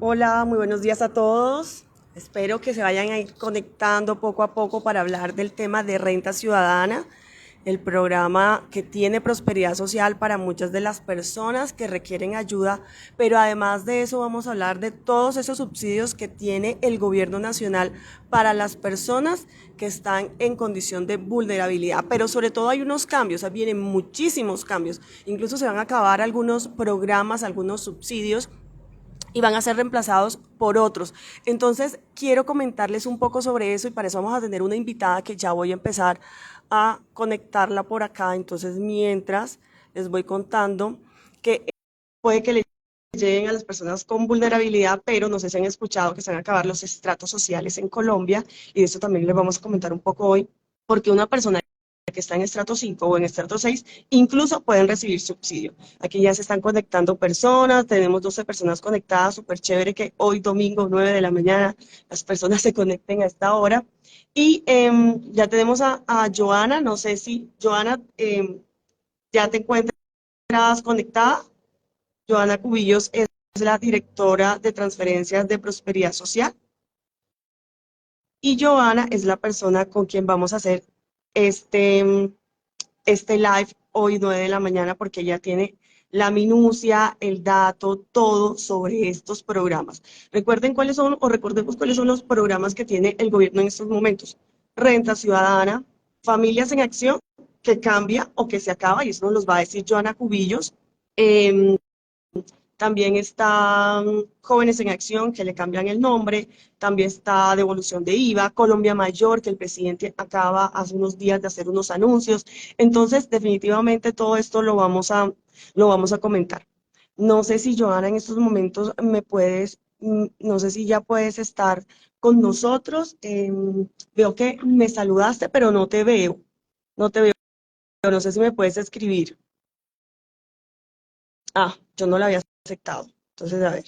Hola, muy buenos días a todos. Espero que se vayan a ir conectando poco a poco para hablar del tema de renta ciudadana, el programa que tiene prosperidad social para muchas de las personas que requieren ayuda, pero además de eso vamos a hablar de todos esos subsidios que tiene el gobierno nacional para las personas que están en condición de vulnerabilidad. Pero sobre todo hay unos cambios, vienen muchísimos cambios. Incluso se van a acabar algunos programas, algunos subsidios y van a ser reemplazados por otros. Entonces, quiero comentarles un poco sobre eso y para eso vamos a tener una invitada que ya voy a empezar a conectarla por acá. Entonces, mientras les voy contando que puede que le lleguen a las personas con vulnerabilidad, pero no sé si han escuchado que se van a acabar los estratos sociales en Colombia y de eso también les vamos a comentar un poco hoy, porque una persona que está en estrato 5 o en estrato 6 incluso pueden recibir subsidio. Aquí ya se están conectando personas, tenemos 12 personas conectadas, súper chévere que hoy domingo 9 de la mañana las personas se conecten a esta hora. Y ya tenemos a Joana, no sé si Joana ya te encuentras conectada. Joana Cubillos es la directora de transferencias de Prosperidad Social y Joana es la persona con quien vamos a hacer este, este live hoy 9 de la mañana porque ella tiene la minucia, el dato, todo sobre estos programas. Recuerden cuáles son o recordemos cuáles son los programas que tiene el gobierno en estos momentos. Renta Ciudadana, Familias en Acción, que cambia o que se acaba, y eso nos los va a decir Joana Cubillos. Eh, También está Jóvenes en Acción, que le cambian el nombre. También está devolución de IVA. Colombia Mayor, que el presidente acaba hace unos días de hacer unos anuncios. Entonces, definitivamente todo esto lo vamos a comentar. No sé si Joana en estos momentos me puedes, no sé si ya puedes estar con nosotros. Veo que me saludaste, pero no te veo. No te veo. No sé si me puedes escribir. Ah, yo no la había aceptado. Entonces, a ver,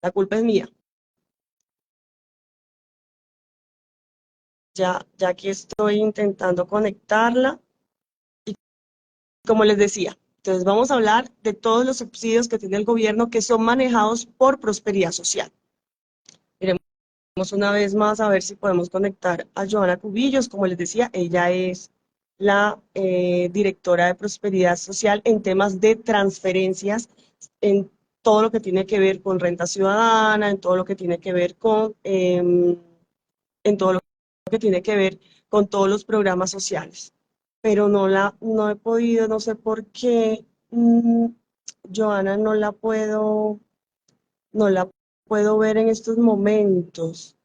la culpa es mía. Ya aquí estoy intentando conectarla. Como les decía, entonces vamos a hablar de todos los subsidios que tiene el gobierno que son manejados por Prosperidad Social. Miremos una vez más a ver si podemos conectar a Joana Cubillos. Como les decía, ella es la directora de Prosperidad Social en temas de transferencias, en todo lo que tiene que ver con renta ciudadana, en todo lo que tiene que ver con, en todo lo que tiene que ver con todos los programas sociales. Pero no he podido, no sé por qué, Joana, no la puedo ver en estos momentos.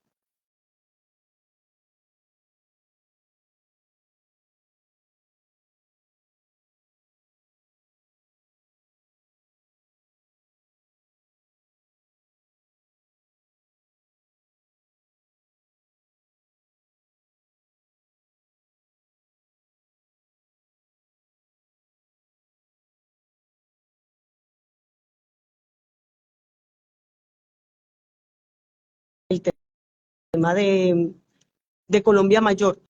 El tema de Colombia Mayor.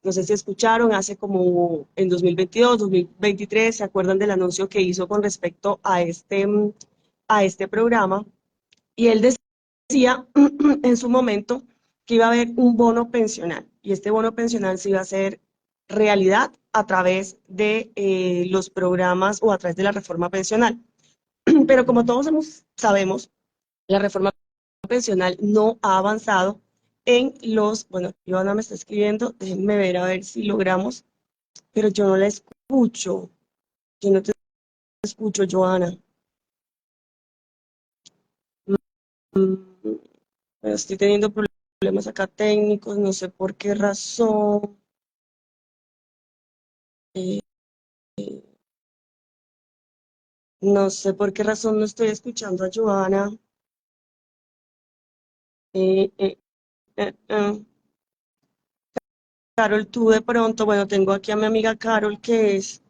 No sé si escucharon, hace como en 2022, 2023, ¿se acuerdan del anuncio que hizo con respecto a este programa? Y él decía en su momento que iba a haber un bono pensional y este bono pensional se iba a hacer realidad a través de los programas o a través de la reforma pensional. Pero como todos sabemos, la reforma pensional no ha avanzado en bueno, Joana me está escribiendo, déjenme ver a ver si logramos, pero yo no la escucho, yo no te escucho, Joana. Mm, Estoy teniendo problemas acá técnicos, no sé por qué razón. eh, no sé por qué razón no estoy escuchando a Joana. Eh, eh, eh, eh. Carol, tú de pronto, bueno, tengo aquí a mi amiga Carol, que es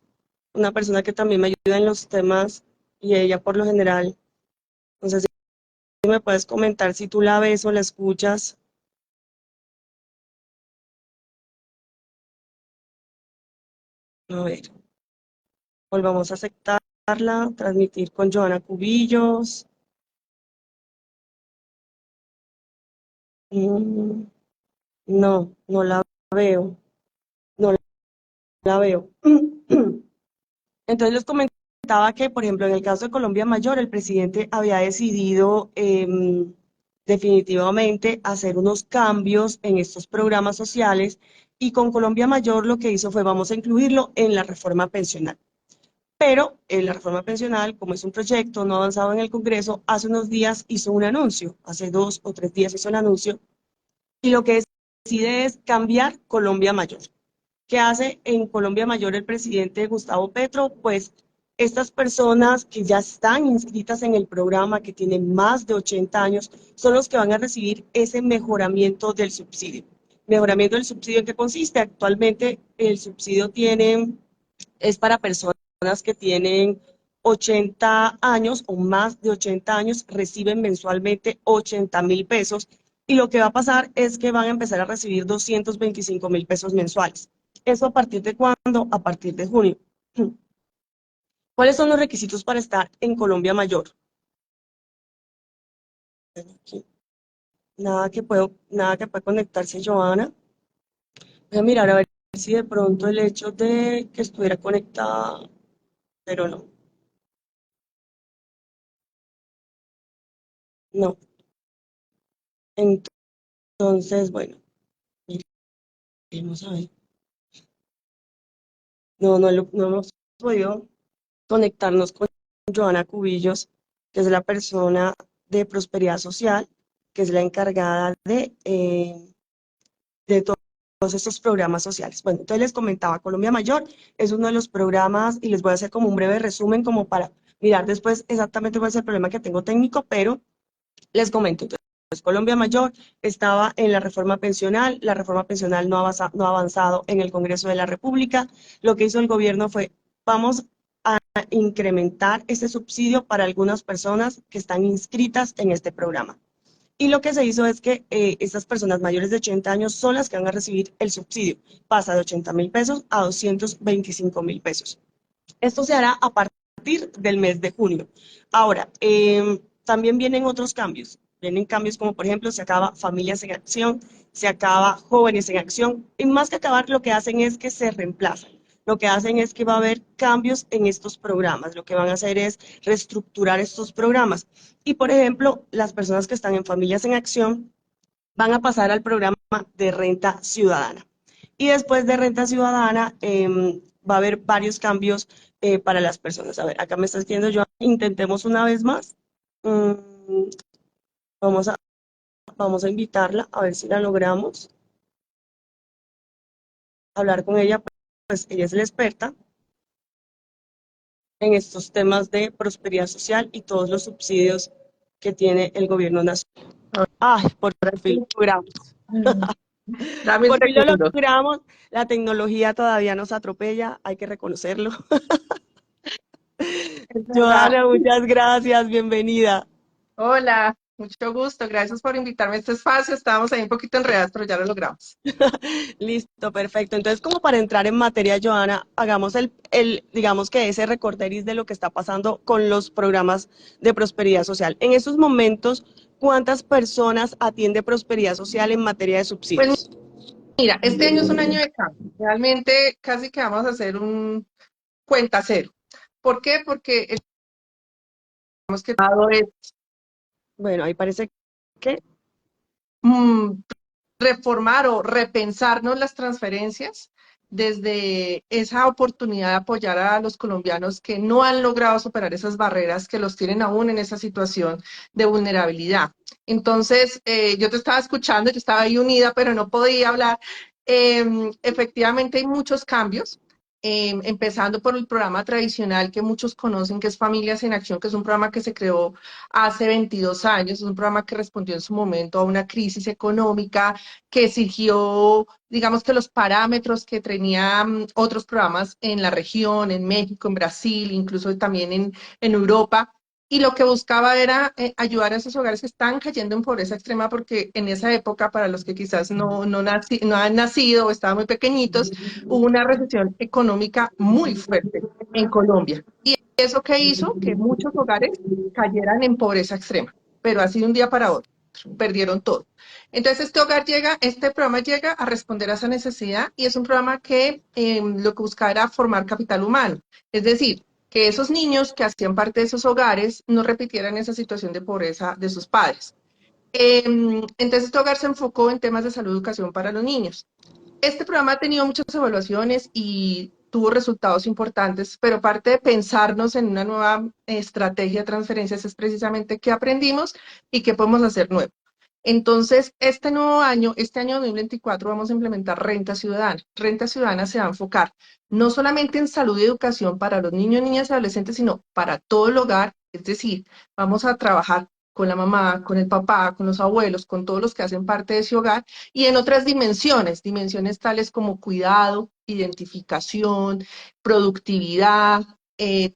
una persona que también me ayuda en los temas y ella por lo general, no sé si me puedes comentar si tú la ves o la escuchas. A ver, volvamos a aceptarla, transmitir con Joana Cubillos. Mm, no, no la veo, no la veo. Entonces les comentaba que, por ejemplo, en el caso de Colombia Mayor, el presidente había decidido definitivamente hacer unos cambios en estos programas sociales y con Colombia Mayor lo que hizo fue vamos a incluirlo en la reforma pensional. Pero la reforma pensional, como es un proyecto no avanzado en el Congreso, hace unos días hizo un anuncio, hace 2 o 3 días hizo un anuncio, y lo que decide es cambiar Colombia Mayor. ¿Qué hace en Colombia Mayor el presidente Gustavo Petro? Pues estas personas que ya están inscritas en el programa, que tienen más de 80 años, son los que van a recibir ese mejoramiento del subsidio. Mejoramiento del subsidio, ¿en qué consiste? Actualmente el subsidio es para personas que tienen 80 años o más de 80 años, reciben mensualmente 80.000 pesos, y lo que va a pasar es que van a empezar a recibir 225.000 pesos mensuales. ¿Eso a partir de cuándo? A partir de junio. ¿Cuáles son los requisitos para estar en Colombia Mayor? Nada que pueda conectarse, Joana. Voy a mirar a ver si de pronto el hecho de que estuviera conectada, pero no, no. Entonces, bueno, vamos a ver. No hemos podido conectarnos con Joana Cubillos, que es la persona de Prosperidad Social, que es la encargada de todos estos programas sociales. Bueno, entonces les comentaba, Colombia Mayor es uno de los programas, y les voy a hacer como un breve resumen como para mirar después exactamente cuál es el problema que tengo técnico, pero les comento. Entonces, Colombia Mayor estaba en la reforma pensional no ha avanzado en el Congreso de la República. Lo que hizo el gobierno fue, vamos a incrementar ese subsidio para algunas personas que están inscritas en este programa. Y lo que se hizo es que estas personas mayores de 80 años son las que van a recibir el subsidio. Pasa de 80.000 pesos a 225.000 pesos. Esto se hará a partir del mes de junio. Ahora, también vienen otros cambios. Vienen cambios como, por ejemplo, se acaba Familias en Acción, se acaba Jóvenes en Acción. Y más que acabar, lo que hacen es que se reemplazan. Lo que hacen es que va a haber cambios en estos programas. Lo que van a hacer es reestructurar estos programas. Y, por ejemplo, las personas que están en Familias en Acción van a pasar al programa de Renta Ciudadana. Y después de Renta Ciudadana va a haber varios cambios para las personas. A ver, acá me está escribiendo yo, intentemos una vez más. Mm, vamos a, vamos a invitarla a ver si la logramos. Hablar con ella, pues ella es la experta en estos temas de prosperidad social y todos los subsidios que tiene el gobierno nacional. Ay, por Ahora fin sí. lo logramos. Dame un Por fin lo segundo. logramos. La tecnología todavía nos atropella, hay que reconocerlo. Es verdad. Joana, muchas gracias, bienvenida. Hola, mucho gusto. Gracias por invitarme a este espacio. Estábamos ahí un poquito enredadas, pero ya lo logramos. Listo, perfecto. Entonces, como para entrar en materia, Joana, hagamos digamos que ese recorderis de lo que está pasando con los programas de prosperidad social. En estos momentos, ¿cuántas personas atiende prosperidad social en materia de Pues subsidios? mira, este año es un año de cambio. Realmente casi que vamos a hacer un cuenta cero. ¿Por qué? Porque hemos quedado es Bueno, ahí parece que, mm, reformar o repensarnos las transferencias desde esa oportunidad de apoyar a los colombianos que no han logrado superar esas barreras que los tienen aún en esa situación de vulnerabilidad. Entonces, yo te estaba escuchando, yo estaba ahí unida, pero no podía hablar. Efectivamente, hay muchos cambios. Empezando por el programa tradicional que muchos conocen, que es Familias en Acción, que es un programa que se creó hace 22 años, es un programa que respondió en su momento a una crisis económica, que exigió, digamos que los parámetros que tenían otros programas en la región, en México, en Brasil, incluso también en Europa. Y lo que buscaba era ayudar a esos hogares que están cayendo en pobreza extrema, porque en esa época, para los que quizás no han nacido o estaban muy pequeñitos, hubo una recesión económica muy fuerte en Colombia. Y eso que hizo que muchos hogares cayeran en pobreza extrema, pero así de un día para otro. perdieron todo. Entonces este programa llega a responder a esa necesidad y es un programa que lo que busca era formar capital humano, es decir, que esos niños que hacían parte de esos hogares no repitieran esa situación de pobreza de sus padres. Entonces este hogar se enfocó en temas de salud y educación para los niños. Este programa ha tenido muchas evaluaciones y tuvo resultados importantes, pero parte de pensarnos en una nueva estrategia de transferencias es precisamente qué aprendimos y qué podemos hacer nuevo. Entonces, este nuevo año, este año 2024, vamos a implementar Renta Ciudadana. Renta Ciudadana se va a enfocar no solamente en salud y educación para los niños, niñas y adolescentes, sino para todo el hogar. Es decir, vamos a trabajar con la mamá, con el papá, con los abuelos, con todos los que hacen parte de ese hogar y en otras dimensiones, dimensiones tales como cuidado, identificación, productividad,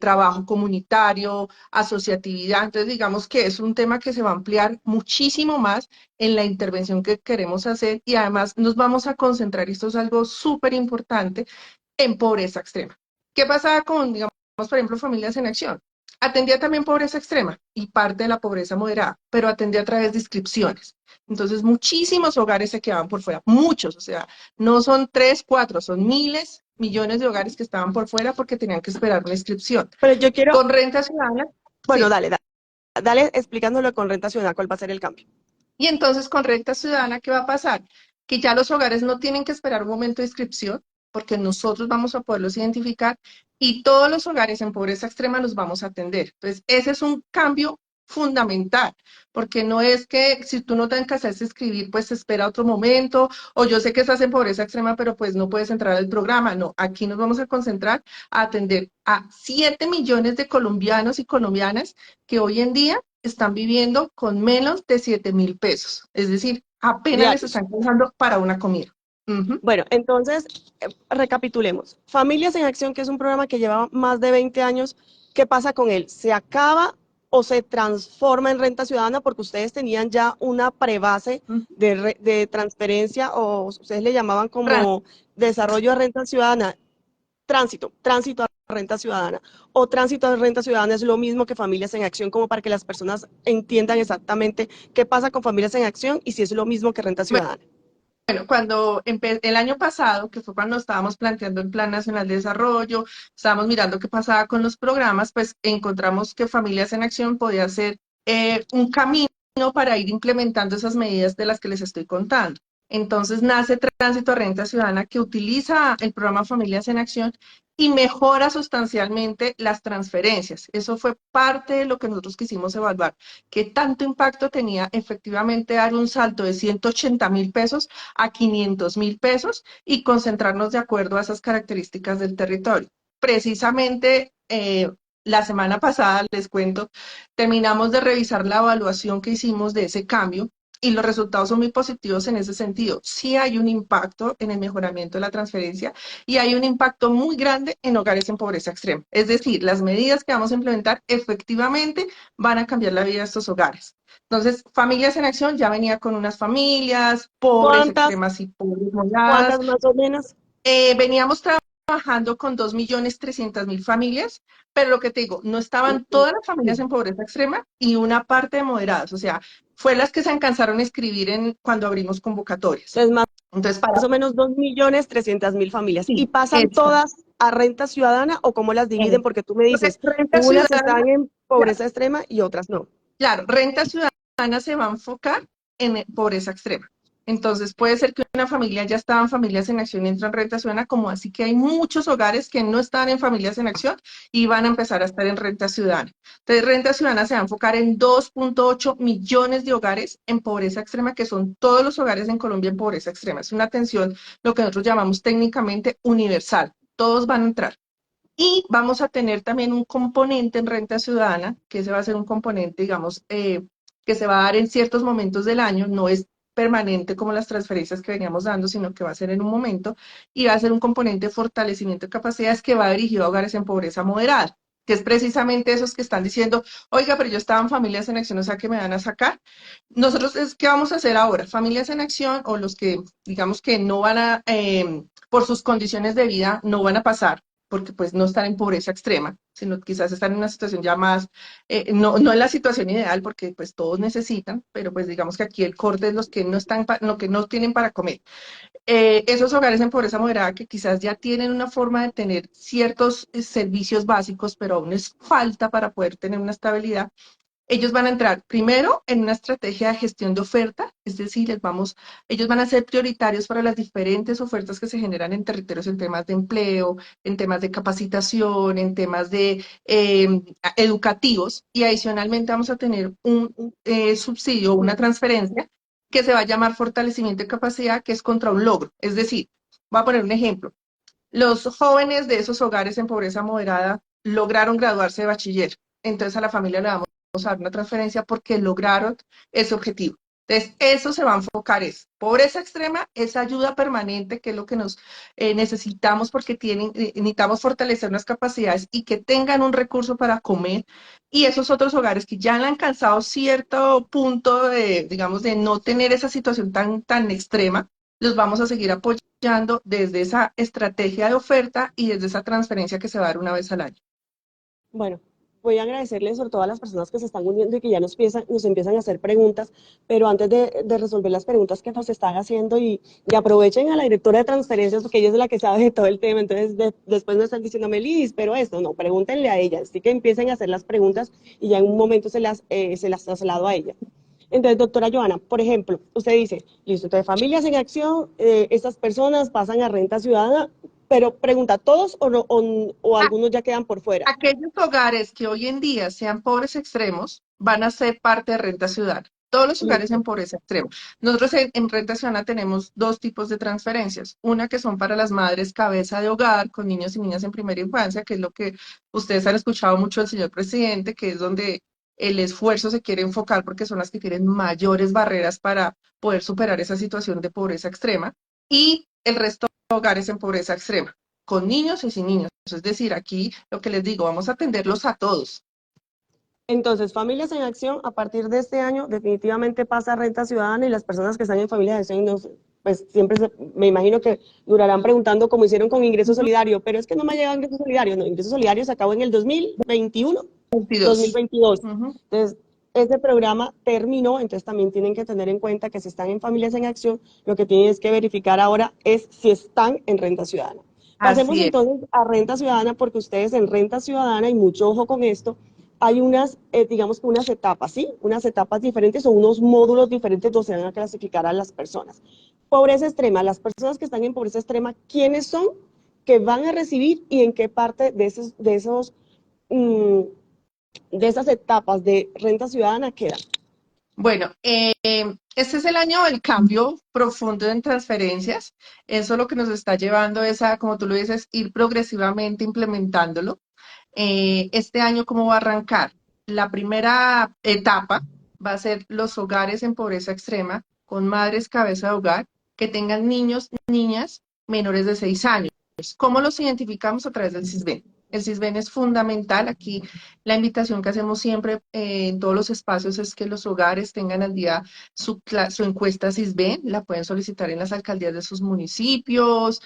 trabajo comunitario, asociatividad. Entonces, digamos que es un tema que se va a ampliar muchísimo más en la intervención que queremos hacer y además nos vamos a concentrar, y esto es algo súper importante, en pobreza extrema. ¿Qué pasaba con, digamos, por ejemplo, Familias en Acción? Atendía también pobreza extrema y parte de la pobreza moderada, pero atendía a través de inscripciones. Entonces, muchísimos hogares se quedaban por fuera, muchos, o sea, no son 3, 4, son miles, millones de hogares que estaban por fuera porque tenían que esperar una inscripción. Pero yo quiero, Con Renta Ciudadana, bueno, sí. dale explicándolo con renta ciudadana cuál va a ser el cambio. Y entonces con Renta Ciudadana, ¿qué va a pasar? Que ya los hogares no tienen que esperar un momento de inscripción, porque nosotros vamos a poderlos identificar y todos los hogares en pobreza extrema los vamos a atender. Entonces, ese es un cambio fundamental, porque no es que si tú no te alcanzaste a escribir, pues espera otro momento, o yo sé que estás en pobreza extrema, pero pues no puedes entrar al programa. No, aquí nos vamos a concentrar a atender a 7 millones de colombianos y colombianas que hoy en día están viviendo con menos de 7.000 pesos. Es decir, apenas les Diarios. están alcanzando para una comida. Ujú. Bueno, entonces, recapitulemos. Familias en Acción, que es un programa que lleva más de 20 años, ¿qué pasa con él? ¿Se acaba o se transforma en renta ciudadana porque ustedes tenían ya una prebase de transferencia o ustedes le llamaban como desarrollo de renta ciudadana? Tránsito a renta ciudadana. O tránsito a renta ciudadana es lo mismo que Familias en Acción, como para que las personas entiendan exactamente qué pasa con Familias en Acción y si es lo mismo que renta ciudadana. Bueno, cuando el año pasado, que fue cuando estábamos planteando el Plan Nacional de Desarrollo, estábamos mirando qué pasaba con los programas, pues encontramos que Familias en Acción podía ser un camino para ir implementando esas medidas de las que les estoy contando. Entonces nace Tránsito a Renta Ciudadana que utiliza el programa Familias en Acción y mejora sustancialmente las transferencias. Eso fue parte de lo que nosotros quisimos evaluar, qué tanto impacto tenía efectivamente dar un salto de 180.000 pesos a 500.000 pesos y concentrarnos de acuerdo a esas características del territorio. Precisamente la semana pasada, les cuento, terminamos de revisar la evaluación que hicimos de ese cambio y los resultados son muy positivos en ese sentido. Sí hay un impacto en el mejoramiento de la transferencia y hay un impacto muy grande en hogares en pobreza extrema. Es decir, las medidas que vamos a implementar efectivamente van a cambiar la vida de estos hogares. Entonces, Familias en Acción ya venía con unas familias pobres, ¿Cuántas, extremas y pobres moderadas. cuántas más o menos? Veníamos trabajando con 2.300.000 familias, pero lo que te digo, no estaban todas las familias Sí. en pobreza extrema y una parte de moderadas, o sea, fue las que se alcanzaron a escribir cuando abrimos convocatorias. Entonces, Entonces, para más o menos 2.300.000 familias. ¿Y sí, pasan esa, todas a renta ciudadana o cómo las dividen? Porque tú me dices, Renta unas ciudadana, están en claro, pobreza extrema y otras no. claro, Renta Ciudadana se va a enfocar en pobreza extrema. Entonces puede ser que una familia ya estaba en Familias en Acción y entra en Renta Ciudadana, como así que hay muchos hogares que no están en Familias en Acción y van a empezar a estar en Renta Ciudadana. Entonces Renta Ciudadana se va a enfocar en 2.8 millones de hogares en pobreza extrema, que son todos los hogares en Colombia en pobreza extrema. Es una atención, lo que nosotros llamamos técnicamente universal. Todos van a entrar. Y vamos a tener también un componente en renta ciudadana, que ese va a ser un componente, digamos, que se va a dar en ciertos momentos del año, no es permanente como las transferencias que veníamos dando, sino que va a ser en un momento, y va a ser un componente de fortalecimiento de capacidades que va dirigido a hogares en pobreza moderada, que es precisamente esos que están diciendo, oiga, pero yo estaba en Familias en Acción, o sea, que me van a sacar. Nosotros, ¿qué vamos a hacer ahora? Familias en Acción, o los que, digamos, que no van a, por sus condiciones de vida, no van a pasar porque pues no están en pobreza extrema, sino quizás están en una situación ya más, no en la situación ideal, porque pues todos necesitan, pero pues digamos que aquí el corte es los que no están, lo que no tienen para comer. Esos hogares en pobreza moderada que quizás ya tienen una forma de tener ciertos servicios básicos, pero aún les falta para poder tener una estabilidad. Ellos van a entrar primero en una estrategia de gestión de oferta, es decir, ellos van a ser prioritarios para las diferentes ofertas que se generan en territorios en temas de empleo, en temas de capacitación, en temas de educativos, y adicionalmente vamos a tener un subsidio, una transferencia que se va a llamar fortalecimiento de capacidad, que es contra un logro. Es decir, voy a poner un ejemplo. Los jóvenes de esos hogares en pobreza moderada lograron graduarse de bachiller, entonces a la familia le damos a dar una transferencia porque lograron ese objetivo. Entonces, eso se va a enfocar, es pobreza extrema, esa ayuda permanente, que es lo que nos necesitamos porque necesitamos fortalecer unas capacidades y que tengan un recurso para comer. Y esos otros hogares que ya han alcanzado cierto punto de, digamos, de no tener esa situación tan extrema, los vamos a seguir apoyando desde esa estrategia de oferta y desde esa transferencia que se va a dar una vez al año. Bueno, voy a agradecerles sobre todo a las personas que se están uniendo y que ya nos empiezan a hacer preguntas, pero antes de resolver las preguntas que nos están haciendo y aprovechen a la directora de transferencias porque ella es la que sabe de todo el tema, entonces después no están diciéndome, Liz, pero esto, no, pregúntenle a ella, así que empiecen a hacer las preguntas y ya en un momento se las traslado a ella. Entonces, doctora Joana, por ejemplo, usted dice, listo, entonces familias en acción, estas personas pasan a renta ciudadana, pero pregunta, ¿todos o, no, o algunos ya quedan por fuera? Aquellos hogares que hoy en día sean pobres extremos van a ser parte de renta ciudadana. Todos los hogares Listo. en pobreza extrema. Nosotros en Renta Ciudadana tenemos dos tipos de transferencias. Una que son para las madres cabeza de hogar con niños y niñas en primera infancia, que es lo que ustedes han escuchado mucho del señor presidente, que es donde el esfuerzo se quiere enfocar porque son las que tienen mayores barreras para poder superar esa situación de pobreza extrema. Y el resto de hogares en pobreza extrema, con niños y sin niños. Es decir, aquí lo que les digo, vamos a atenderlos a todos. Entonces, Familias en Acción, a partir de este año, definitivamente pasa a renta ciudadana y las personas que están en Familias en Acción, pues siempre me imagino que durarán preguntando como hicieron con Ingreso Solidario, pero es que no me ha llegado Ingreso Solidario. No, Ingreso Solidario se acabó en el 2021, 22. 2022. Ujú. Entonces, ese programa terminó, entonces también tienen que tener en cuenta que si están en Familias en Acción, lo que tienen es que verificar ahora es si están en renta ciudadana. Pasemos Así es. entonces a renta ciudadana, porque ustedes en renta ciudadana, y mucho ojo con esto, hay unas, digamos que unas etapas, ¿sí? Unas etapas diferentes o unos módulos diferentes donde se van a clasificar a las personas. Pobreza extrema, las personas que están en pobreza extrema, ¿quiénes son? ¿Qué van a recibir y en qué parte mm, de esas etapas de renta ciudadana quedan? Bueno, este es el año del cambio profundo en transferencias. Eso lo que nos está llevando es a, como tú lo dices, ir progresivamente implementándolo. Este año, ¿cómo va a arrancar? La primera etapa va a ser los hogares en pobreza extrema con madres cabeza de hogar que tengan niños, niñas menores de 6 años. ¿Cómo los identificamos? A través del CISBEN. El CISBEN es fundamental. Aquí la invitación que hacemos siempre en todos los espacios es que los hogares tengan al día su encuesta CISBEN, la pueden solicitar en las alcaldías de sus municipios,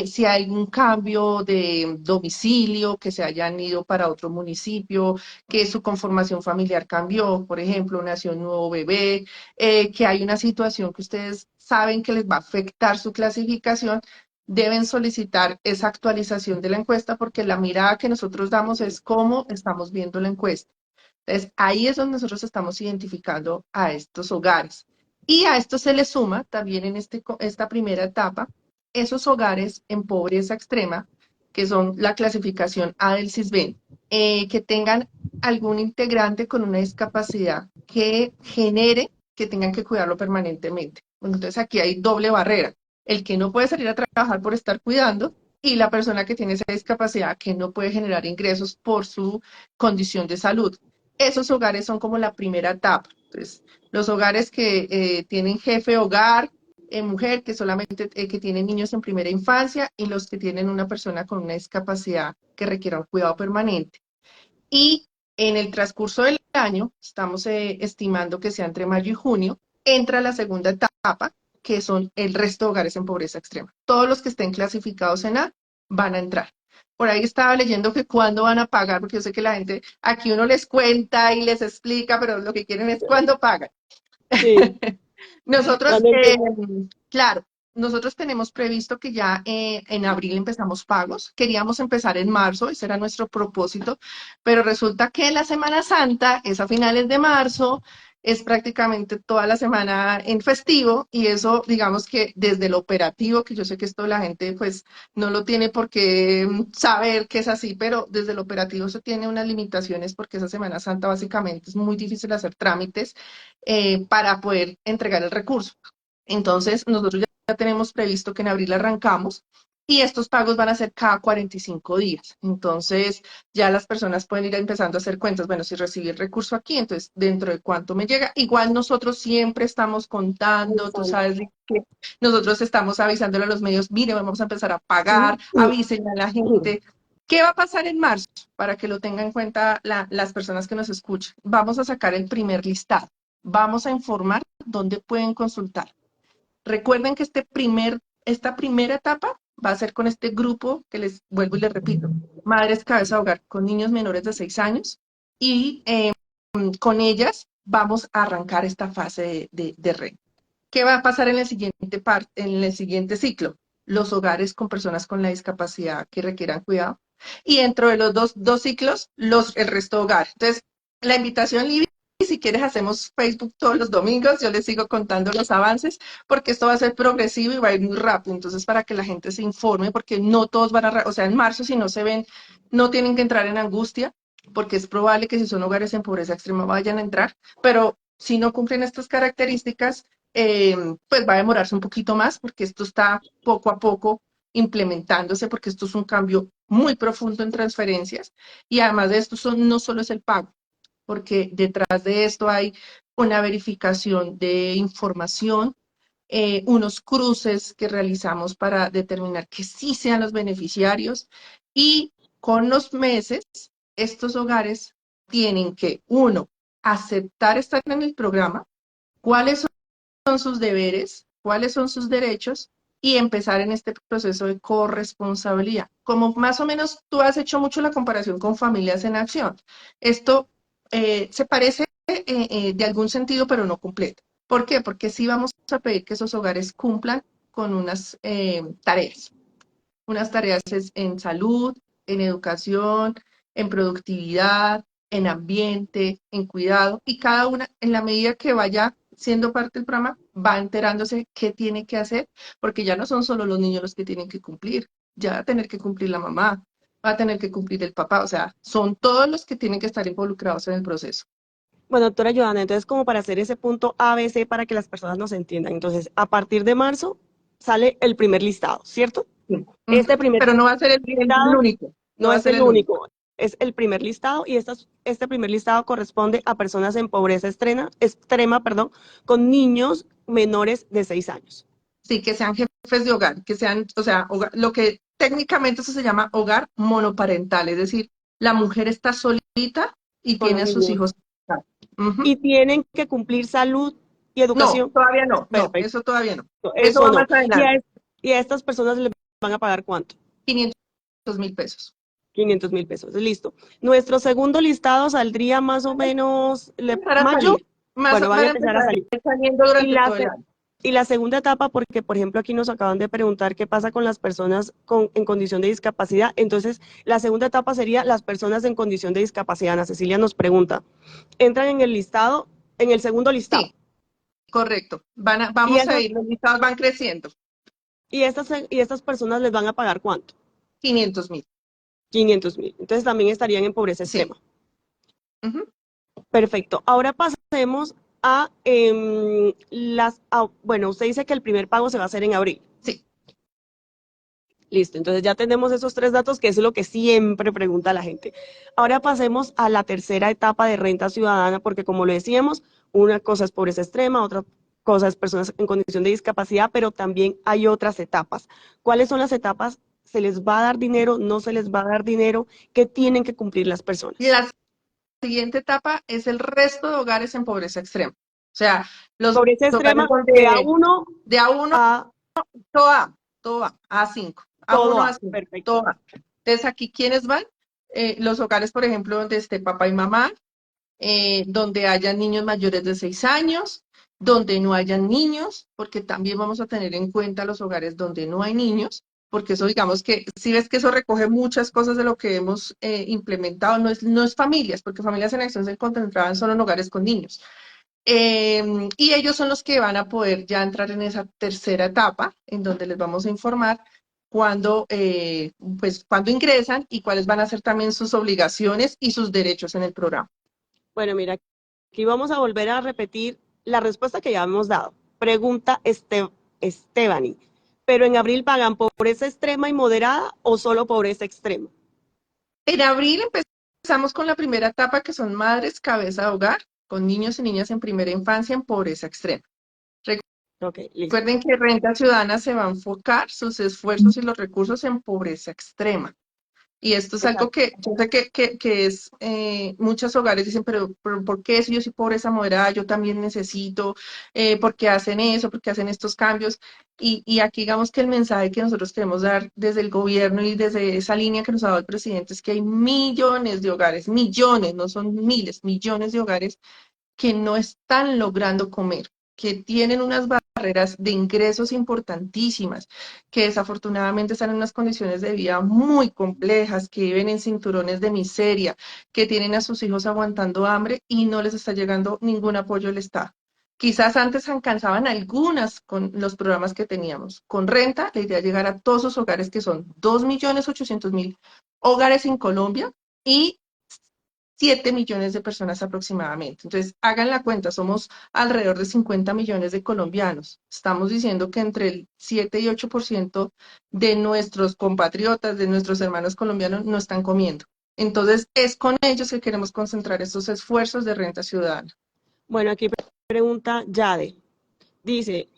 si hay un cambio de domicilio, que se hayan ido para otro municipio, que su conformación familiar cambió, por ejemplo, nació un nuevo bebé, que hay una situación que ustedes saben que les va a afectar su clasificación, deben solicitar esa actualización de la encuesta porque la mirada que nosotros damos es cómo estamos viendo la encuesta. Entonces, ahí es donde nosotros estamos identificando a estos hogares. Y a esto se le suma también en esta primera etapa esos hogares en pobreza extrema, que son la clasificación A del CISBEN, que tengan algún integrante con una discapacidad que genere que tengan que cuidarlo permanentemente. Bueno, entonces aquí hay doble barrera. El que no puede salir a trabajar por estar cuidando y la persona que tiene esa discapacidad que no puede generar ingresos por su condición de salud. Esos hogares son como la primera etapa. Entonces, los hogares que tienen jefe hogar, mujer, que solamente que tienen niños en primera infancia y los que tienen una persona con una discapacidad que requiera un cuidado permanente. Y en el transcurso del año, estamos estimando que sea entre mayo y junio, entra la segunda etapa, que son el resto de hogares en pobreza extrema. Todos los que estén clasificados en A van a entrar. Por ahí estaba leyendo que cuándo van a pagar, porque yo sé que la gente, aquí uno les cuenta y les explica, pero lo que quieren es cuándo pagan. Sí, Nosotros, ¿cuándo empieza? claro, nosotros tenemos previsto que ya en abril empezamos pagos. Queríamos empezar en marzo, ese era nuestro propósito, pero resulta que la Semana Santa es a finales de marzo, es prácticamente toda la semana en festivo y eso, digamos que desde el operativo, que yo sé que esto la gente pues no lo tiene por qué saber que es así, pero desde el operativo se tiene unas limitaciones porque esa Semana Santa básicamente es muy difícil hacer trámites para poder entregar el recurso. Entonces, nosotros ya tenemos previsto que en abril arrancamos y estos pagos van a ser cada 45 días. Entonces, ya las personas pueden ir empezando a hacer cuentas. Bueno, si recibí el recurso aquí, entonces, ¿dentro de cuánto me llega? Igual nosotros siempre estamos contando, tú sabes que nosotros estamos avisándole a los medios, mire, vamos a empezar a pagar, avisen a la gente. ¿Qué va a pasar en marzo? Para que lo tengan en cuenta las personas que nos escuchan. Vamos a sacar el primer listado. Vamos a informar dónde pueden consultar. Recuerden que esta primera etapa va a ser con este grupo que les vuelvo y les repito, madres cabeza de hogar con niños menores de 6 años y con ellas vamos a arrancar esta fase de red. ¿Qué va a pasar en el siguiente ciclo? Los hogares con personas con la discapacidad que requieran cuidado. Y dentro de los dos ciclos, el resto hogar. Entonces, la invitación libre, y si quieres hacemos Facebook todos los domingos, yo les sigo contando los avances, porque esto va a ser progresivo y va a ir muy rápido. Entonces, para que la gente se informe, porque no todos van a, o sea, en marzo si no se ven, no tienen que entrar en angustia, porque es probable que si son hogares en pobreza extrema vayan a entrar, pero si no cumplen estas características, pues va a demorarse un poquito más porque esto está poco a poco implementándose porque esto es un cambio muy profundo en transferencias y además de esto no solo es el pago, porque detrás de esto hay una verificación de información, unos cruces que realizamos para determinar que sí sean los beneficiarios y con los meses estos hogares tienen que, uno, aceptar estar en el programa, cuáles son sus deberes, cuáles son sus derechos y empezar en este proceso de corresponsabilidad. Como más o menos tú has hecho mucho la comparación con Familias en Acción. Esto se parece de algún sentido, pero no completo. ¿Por qué? Porque sí vamos a pedir que esos hogares cumplan con unas tareas en salud, en educación, en productividad, en ambiente, en cuidado, y cada una, en la medida que vaya siendo parte del programa, va enterándose qué tiene que hacer, porque ya no son solo los niños los que tienen que cumplir, ya va a tener que cumplir la mamá, va a tener que cumplir el papá, o sea, son todos los que tienen que estar involucrados en el proceso. Bueno, doctora Joana, entonces como para hacer ese punto ABC para que las personas nos entiendan, entonces a partir de marzo sale el primer listado, ¿cierto? Sí. Este primer Pero no va a ser el listado único, no no va a es ser el el único. único, es el primer listado y este primer listado corresponde a personas en pobreza extrema, perdón, con niños menores de 6 años. Sí, que sean jefes de hogar, que sean, o sea, lo que técnicamente eso se llama hogar monoparental, es decir, la mujer está solita y Con los tiene a sus niños. hijos. Ujú. Y tienen que cumplir salud y No, educación. todavía no, no, Perfecto, eso todavía no. Eso eso va no. más adelante, Y a estas personas les van a pagar ¿cuánto? 500.000 pesos. 500.000 pesos. Listo. Nuestro segundo listado saldría más o menos Empezar a mayo. salir, más, Bueno, van van a a empezar a empezar a salir. ir saliendo Y durante la, todo el año. y la segunda etapa, porque por ejemplo aquí nos acaban de preguntar qué pasa con las personas en condición de discapacidad. Entonces, la segunda etapa sería las personas en condición de discapacidad. Ana Cecilia nos pregunta, ¿entran en el listado, en el segundo listado? Sí, correcto. Y Vamos a esas, ir, los listados van creciendo. y estas personas les van a pagar ¿cuánto? 500.000. 500.000. Entonces también estarían en pobreza Sí. extrema. Ujú. Perfecto. Ahora pasemos a bueno, usted dice que el primer pago se va a hacer en abril. Sí. Listo, entonces ya tenemos esos tres datos, que es lo que siempre pregunta la gente. Ahora pasemos a la tercera etapa de renta ciudadana, porque como lo decíamos, una cosa es pobreza extrema, otra cosa es personas en condición de discapacidad, pero también hay otras etapas. ¿Cuáles son las etapas? ¿Se les va a dar dinero? ¿No se les va a dar dinero? ¿Qué tienen que cumplir las personas? La siguiente etapa es el resto de hogares en pobreza extrema. O sea, los Pobreza hogares extrema de donde A1 de A1 a todo A, todo A, A5, todo A1 A. A5, Perfecto. todo A. Entonces, aquí, ¿quiénes van? Los hogares, por ejemplo, donde esté papá y mamá, donde hayan niños mayores de 6 años, donde no hayan niños, porque también vamos a tener en cuenta los hogares donde no hay niños, porque eso digamos que, si ves que eso recoge muchas cosas de lo que hemos implementado, no es familias, porque familias en acción se concentraban solo en hogares con niños. Y ellos son los que van a poder ya entrar en esa tercera etapa, en donde les vamos a informar cuándo, pues, cuándo ingresan y cuáles van a ser también sus obligaciones y sus derechos en el programa. Bueno, mira, aquí vamos a volver a repetir la respuesta que ya hemos dado. Pregunta Estebany. ¿Pero en abril pagan pobreza extrema y moderada o solo pobreza extrema? En abril empezamos con la primera etapa, que son madres cabeza de hogar, con niños y niñas en primera infancia en pobreza extrema. Ok, listo. Recuerden que Renta Ciudadana se va a enfocar sus esfuerzos y los recursos en pobreza extrema. Y esto es algo Exacto. que yo sé que es, muchos hogares dicen, pero ¿por qué si yo soy pobreza moderada, yo también necesito? ¿Por qué hacen eso? ¿Por qué hacen estos cambios? Y aquí digamos que el mensaje que nosotros queremos dar desde el gobierno y desde esa línea que nos ha dado el presidente es que hay millones de hogares, millones, no son miles, millones de hogares que no están logrando comer, que tienen unas barreras de ingresos importantísimas, que desafortunadamente están en unas condiciones de vida muy complejas, que viven en cinturones de miseria, que tienen a sus hijos aguantando hambre y no les está llegando ningún apoyo del Estado. Quizás antes alcanzaban algunas con los programas que teníamos. Con renta, la idea es llegar a todos los hogares, que son 2.800.000 hogares en Colombia, y 7 millones de personas aproximadamente. Entonces, hagan la cuenta, somos alrededor de 50 millones de colombianos. Estamos diciendo que entre el 7 y 8% de nuestros compatriotas, de nuestros hermanos colombianos, no están comiendo. Entonces, es con ellos que queremos concentrar estos esfuerzos de renta ciudadana. Bueno, aquí pregunta Yade. Dice,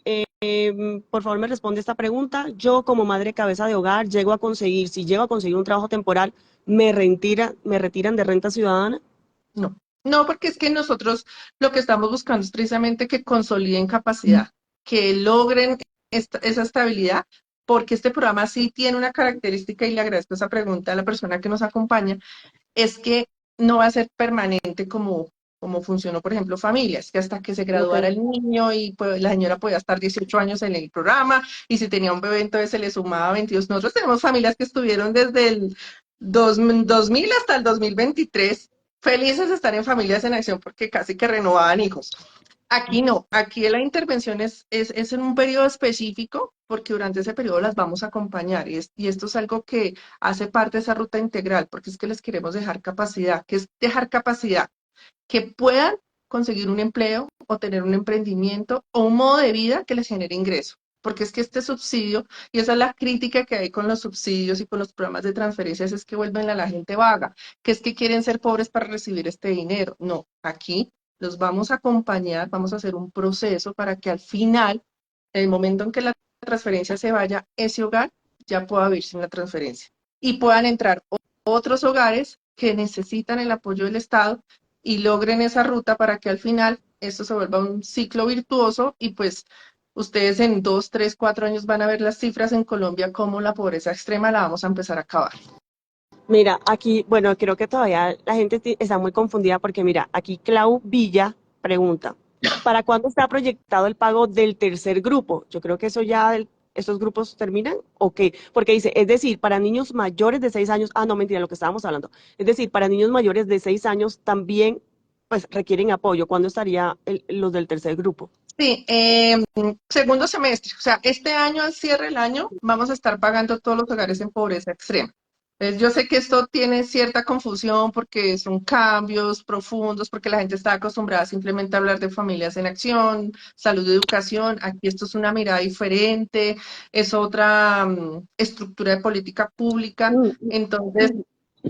por favor me responde esta pregunta. Yo como madre cabeza de hogar si llego a conseguir un trabajo temporal, me retiran de renta ciudadana. No, no, porque es que nosotros lo que estamos buscando es precisamente que consoliden capacidad, que logren esa estabilidad, porque este programa sí tiene una característica, y le agradezco esa pregunta a la persona que nos acompaña, es que no va a ser permanente como funcionó, por ejemplo, familias, que hasta que se Ok. graduara el niño y pues, la señora podía estar 18 años en el programa, y si tenía un bebé entonces se le sumaba 22. Nosotros tenemos familias que estuvieron desde el 2000 hasta el 2023 felices de estar en Familias en Acción porque casi que renovaban hijos. Aquí no, aquí la intervención es en un periodo específico, porque durante ese periodo las vamos a acompañar, y esto es algo que hace parte de esa ruta integral, porque es que les queremos dejar capacidad. ¿Qué es dejar capacidad? Que puedan conseguir un empleo o tener un emprendimiento o un modo de vida que les genere ingreso. Porque es que este subsidio, y esa es la crítica que hay con los subsidios y con los programas de transferencias, es que vuelven a la gente vaga, que es que quieren ser pobres para recibir este dinero. No, aquí los vamos a acompañar, vamos a hacer un proceso para que al final, en el momento en que la transferencia se vaya, ese hogar ya pueda vivir sin la transferencia y puedan entrar otros hogares que necesitan el apoyo del Estado y logren esa ruta para que al final esto se vuelva un ciclo virtuoso, y pues ustedes en 2, 3, 4 años van a ver las cifras en Colombia, como la pobreza extrema la vamos a empezar a acabar. Mira, aquí, bueno, creo que todavía la gente está muy confundida porque mira, aquí Clau Villa pregunta, ¿para cuándo está proyectado el pago del tercer grupo? Yo creo que eso ya, estos grupos terminan, ¿o qué? Porque dice, es decir, para niños mayores de 6 años, no, mentira, lo que estábamos hablando, es decir, para niños mayores de 6 años también, pues, requieren apoyo. ¿Cuándo estaría los del tercer grupo? Sí, segundo semestre, o sea, este año al cierre del año vamos a estar pagando todos los hogares en pobreza extrema. Yo sé que esto tiene cierta confusión porque son cambios profundos, porque la gente está acostumbrada simplemente a hablar de familias en acción, salud y educación. Aquí esto es una mirada diferente, es otra estructura de política pública. Entonces,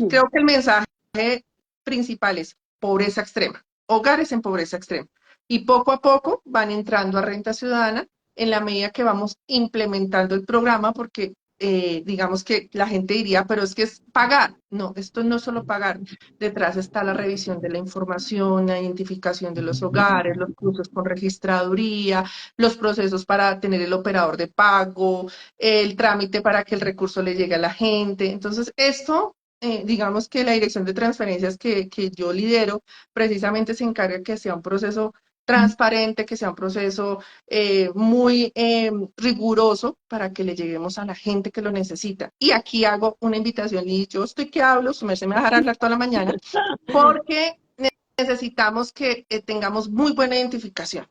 creo que el mensaje principal es pobreza extrema, hogares en pobreza extrema. Y poco a poco van entrando a renta ciudadana en la medida que vamos implementando el programa, porque digamos que la gente diría, pero es que es pagar. No, esto no es solo pagar. Detrás está la revisión de la información, la identificación de los hogares, los cruces con registraduría, los procesos para tener el operador de pago, el trámite para que el recurso le llegue a la gente. Entonces, esto, digamos que la dirección de transferencias que yo lidero, precisamente se encarga que sea un proceso transparente, que sea un proceso muy riguroso para que le lleguemos a la gente que lo necesita. Y aquí hago una invitación y yo estoy que hablo, su merced me va a dejar hablar toda la mañana, porque necesitamos que tengamos muy buena identificación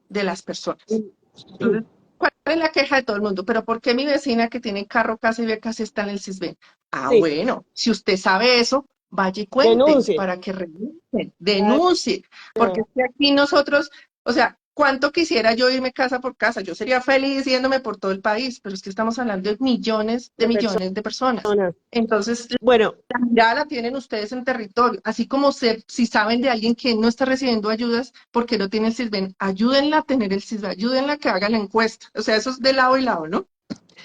de las personas. Entonces, ¿cuál es la queja de todo el mundo? Pero ¿por qué mi vecina que tiene carro, casa y beca sí está en el Sisbén? Ah, Sí, bueno, si usted sabe eso, vaya y cuente denuncie. para que revisen, denuncie, porque es que aquí nosotros, o sea, cuánto quisiera yo irme casa por casa, yo sería feliz yéndome por todo el país, pero es que estamos hablando De millones de personas. personas. Entonces, Bueno, la mirada la tienen ustedes en territorio, así como si saben de alguien que no está recibiendo ayudas porque no tiene el CISBEN, ayúdenla a tener el CISBEN, ayúdenla a que haga la encuesta. O sea, eso es de lado y lado, ¿no?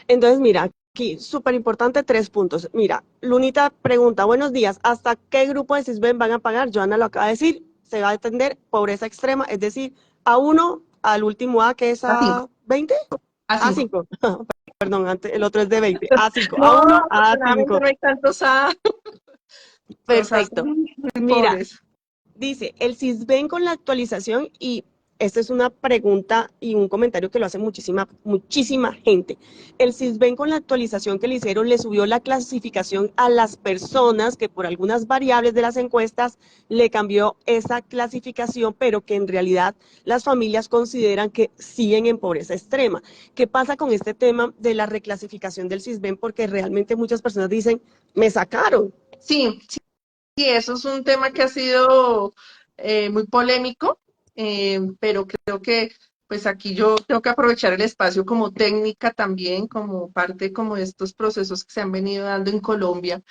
entonces mira, aquí súper importante 3 puntos. Mira, Lunita pregunta, buenos días, ¿hasta qué grupo de CISBEN van a pagar? Joana lo acaba de decir, se va a atender pobreza extrema, es decir, A1 al último A que es A cinco, A20, a cinco. A5, perdón, antes, el otro es de 20, A5, No, A1 a afortunadamente A5, no hay tantos A, los A son perfecto. muy Mira, pobres. dice, el CISBEN con la actualización y esta es una pregunta y un comentario que lo hace muchísima gente. El CISBEN con la actualización que le hicieron le subió la clasificación a las personas que por algunas variables de las encuestas le cambió esa clasificación, pero que en realidad las familias consideran que siguen en pobreza extrema. ¿Qué pasa con este tema de la reclasificación del CISBEN? Porque realmente muchas personas dicen, me sacaron. Sí, sí, eso es un tema que ha sido muy polémico, pero creo que pues aquí yo tengo que aprovechar el espacio como técnica también, como parte como de estos procesos que se han venido dando en Colombia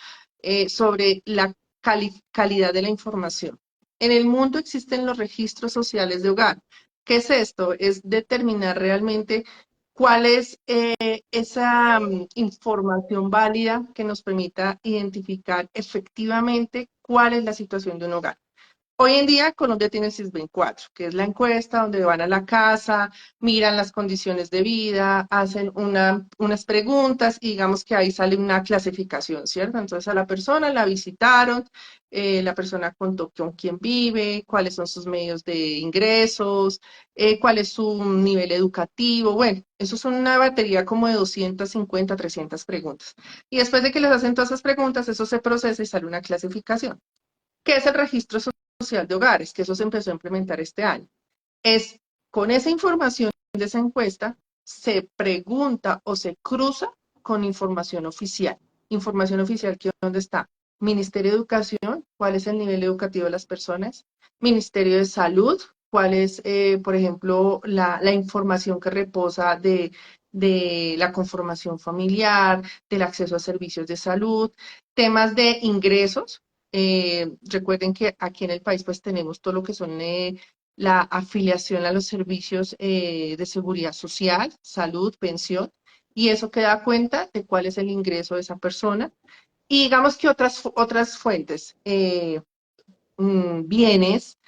sobre la calidad de la información. En el mundo existen los registros sociales de hogar. ¿Qué es esto? Es determinar realmente cuál es esa información válida que nos permita identificar efectivamente cuál es la situación de un hogar. Hoy en día Colombia tiene el CIS-24, que es la encuesta donde van a la casa, miran las condiciones de vida, hacen unas preguntas y digamos que ahí sale una clasificación, ¿cierto? Entonces a la persona la visitaron, la persona contó con quién vive, cuáles son sus medios de ingresos, cuál es su nivel educativo. Bueno, eso son una batería como de 250, 300 preguntas. Y después de que les hacen todas esas preguntas, eso se procesa y sale una clasificación. ¿Qué es el registro social de hogares? Que eso se empezó a implementar este año. Es con esa información de esa encuesta, se pregunta o se cruza con información oficial. Información oficial que dónde está. Ministerio de Educación, cuál es el nivel educativo de las personas. Ministerio de Salud, cuál es, por ejemplo, la información que reposa de la conformación familiar, del acceso a servicios de salud, temas de ingresos. Recuerden que aquí en el país pues tenemos todo lo que son la afiliación a los servicios de seguridad social, salud, pensión, y eso que da cuenta de cuál es el ingreso de esa persona. Y digamos que otras fuentes, bienes,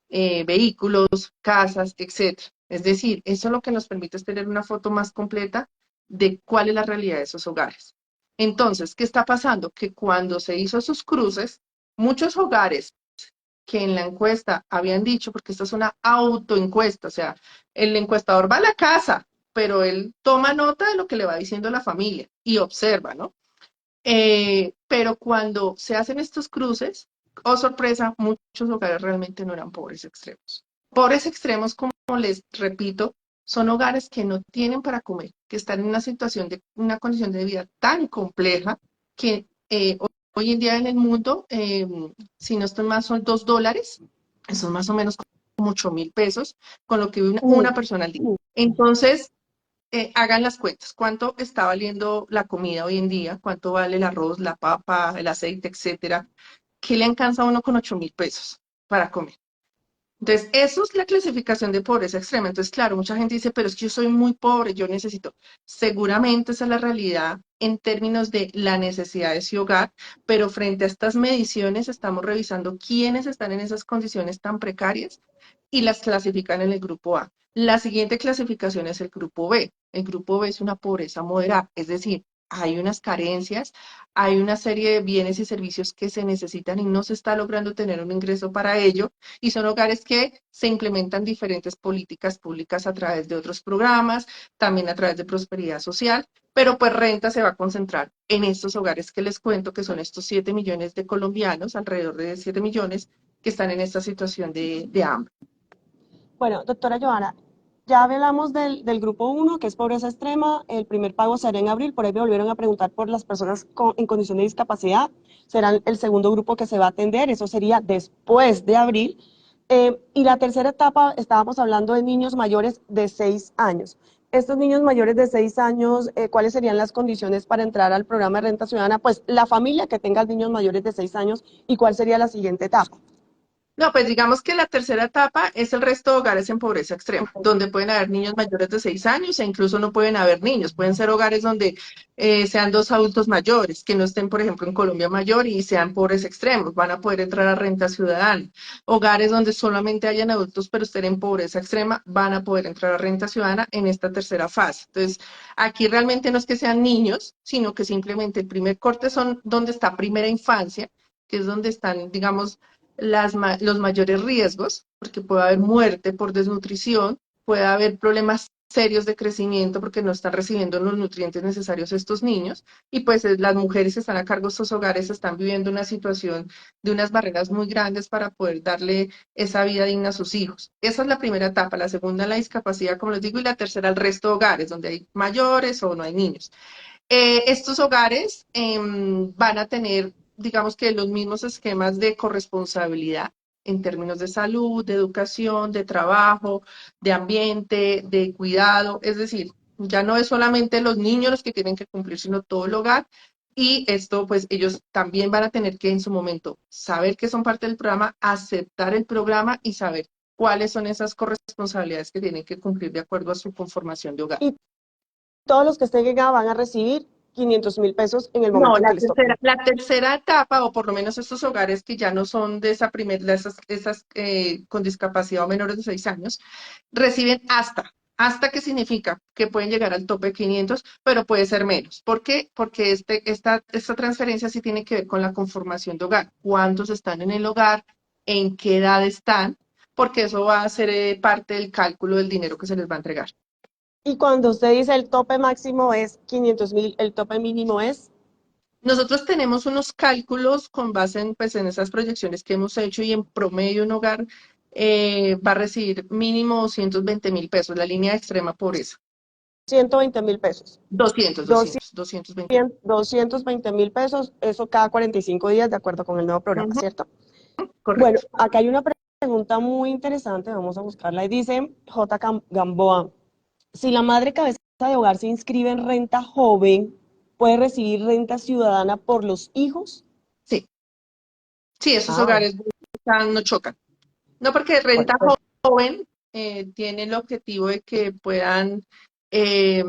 vehículos, casas, etcétera. Es decir, eso lo que nos permite es tener una foto más completa de cuál es la realidad de esos hogares. Entonces, ¿qué está pasando? Que cuando se hizo esos cruces, muchos hogares que en la encuesta habían dicho, porque esta es una autoencuesta, o sea, el encuestador va a la casa, pero él toma nota de lo que le va diciendo la familia y observa, ¿no? Pero cuando se hacen estos cruces, oh sorpresa, muchos hogares realmente no eran pobres extremos. Pobres extremos, como les repito, son hogares que no tienen para comer, que están en una situación de una condición de vida tan compleja que hoy en día en el mundo, si no estoy mal, son $2, son más o menos como 8.000 pesos, con lo que vive una persona al día. Entonces, hagan las cuentas. ¿Cuánto está valiendo la comida hoy en día? ¿Cuánto vale el arroz, la papa, el aceite, etcétera? ¿Qué le alcanza a uno con 8.000 pesos para comer? Entonces, eso es la clasificación de pobreza extrema. Entonces, claro, mucha gente dice, pero es que yo soy muy pobre, yo necesito. Seguramente esa es la realidad en términos de la necesidad de ese hogar, pero frente a estas mediciones estamos revisando quiénes están en esas condiciones tan precarias y las clasifican en el grupo A. La siguiente clasificación es el grupo B. El grupo B es una pobreza moderada, es decir, hay unas carencias, hay una serie de bienes y servicios que se necesitan y no se está logrando tener un ingreso para ello, y son hogares que se implementan diferentes políticas públicas a través de otros programas, también a través de prosperidad social, pero pues renta se va a concentrar en estos hogares que les cuento, que son estos 7 millones de colombianos, alrededor de 7 millones, que están en esta situación de hambre. Bueno, doctora Joana, ya hablamos del grupo uno, que es pobreza extrema. El primer pago se hará en abril. Por ahí me volvieron a preguntar por las personas en condición de discapacidad. Será el segundo grupo que se va a atender. Eso sería después de abril. Y la tercera etapa, estábamos hablando de niños mayores de 6 años. Estos niños mayores de 6 años, ¿cuáles serían las condiciones para entrar al programa de renta ciudadana? Pues la familia que tenga niños mayores de 6 años, ¿y cuál sería la siguiente etapa? No, pues digamos que la tercera etapa es el resto de hogares en pobreza extrema, Okay. donde pueden haber niños mayores de 6 años e incluso no pueden haber niños. Pueden ser hogares donde sean dos adultos mayores, que no estén, por ejemplo, en Colombia Mayor y sean pobres extremos. Van a poder entrar a renta ciudadana. Hogares donde solamente hayan adultos pero estén en pobreza extrema, van a poder entrar a renta ciudadana en esta tercera fase. Entonces, aquí realmente no es que sean niños, sino que simplemente el primer corte son donde está primera infancia, que es donde están, digamos, los mayores riesgos, porque puede haber muerte por desnutrición, puede haber problemas serios de crecimiento porque no están recibiendo los nutrientes necesarios estos niños, y pues las mujeres que están a cargo de estos hogares están viviendo una situación de unas barreras muy grandes para poder darle esa vida digna a sus hijos. Esa es la primera etapa, la segunda la discapacidad, como les digo, y la tercera el resto de hogares, donde hay mayores o no hay niños. Estos hogares van a tener, digamos que los mismos esquemas de corresponsabilidad en términos de salud, de educación, de trabajo, de ambiente, de cuidado. Es decir, ya no es solamente los niños los que tienen que cumplir, sino todo el hogar. Y esto, pues ellos también van a tener que en su momento saber que son parte del programa, aceptar el programa y saber cuáles son esas corresponsabilidades que tienen que cumplir de acuerdo a su conformación de hogar. Y todos los que estén en A van a recibir 500.000 pesos en el No, momento en que les toque. la tercera etapa, o por lo menos estos hogares que ya no son de esa primera, de esas con discapacidad o menores de 6 años, reciben hasta. ¿Hasta qué significa? Que pueden llegar al tope de 500, pero puede ser menos. ¿Por qué? Porque esta transferencia sí tiene que ver con la conformación de hogar. ¿Cuántos están en el hogar? ¿En qué edad están? Porque eso va a ser parte del cálculo del dinero que se les va a entregar. Y cuando usted dice el tope máximo es 500.000, el tope mínimo es, Nosotros tenemos unos cálculos con base en, pues, en esas proyecciones que hemos hecho y en promedio un hogar va a recibir mínimo 220.000 pesos, la línea de extrema pobreza. 120.000 pesos. 220. 220.000 pesos, eso cada 45 días, de acuerdo con el nuevo programa, Ujú, ¿cierto? Bueno, correcto. acá hay una pregunta muy interesante, vamos a buscarla, y dice J. Gamboa, si la madre cabeza de hogar se inscribe en renta joven, ¿puede recibir renta ciudadana por los hijos? Sí, sí, esos Ah, hogares no chocan. No, porque bueno, renta pues joven tiene el objetivo de que puedan eh,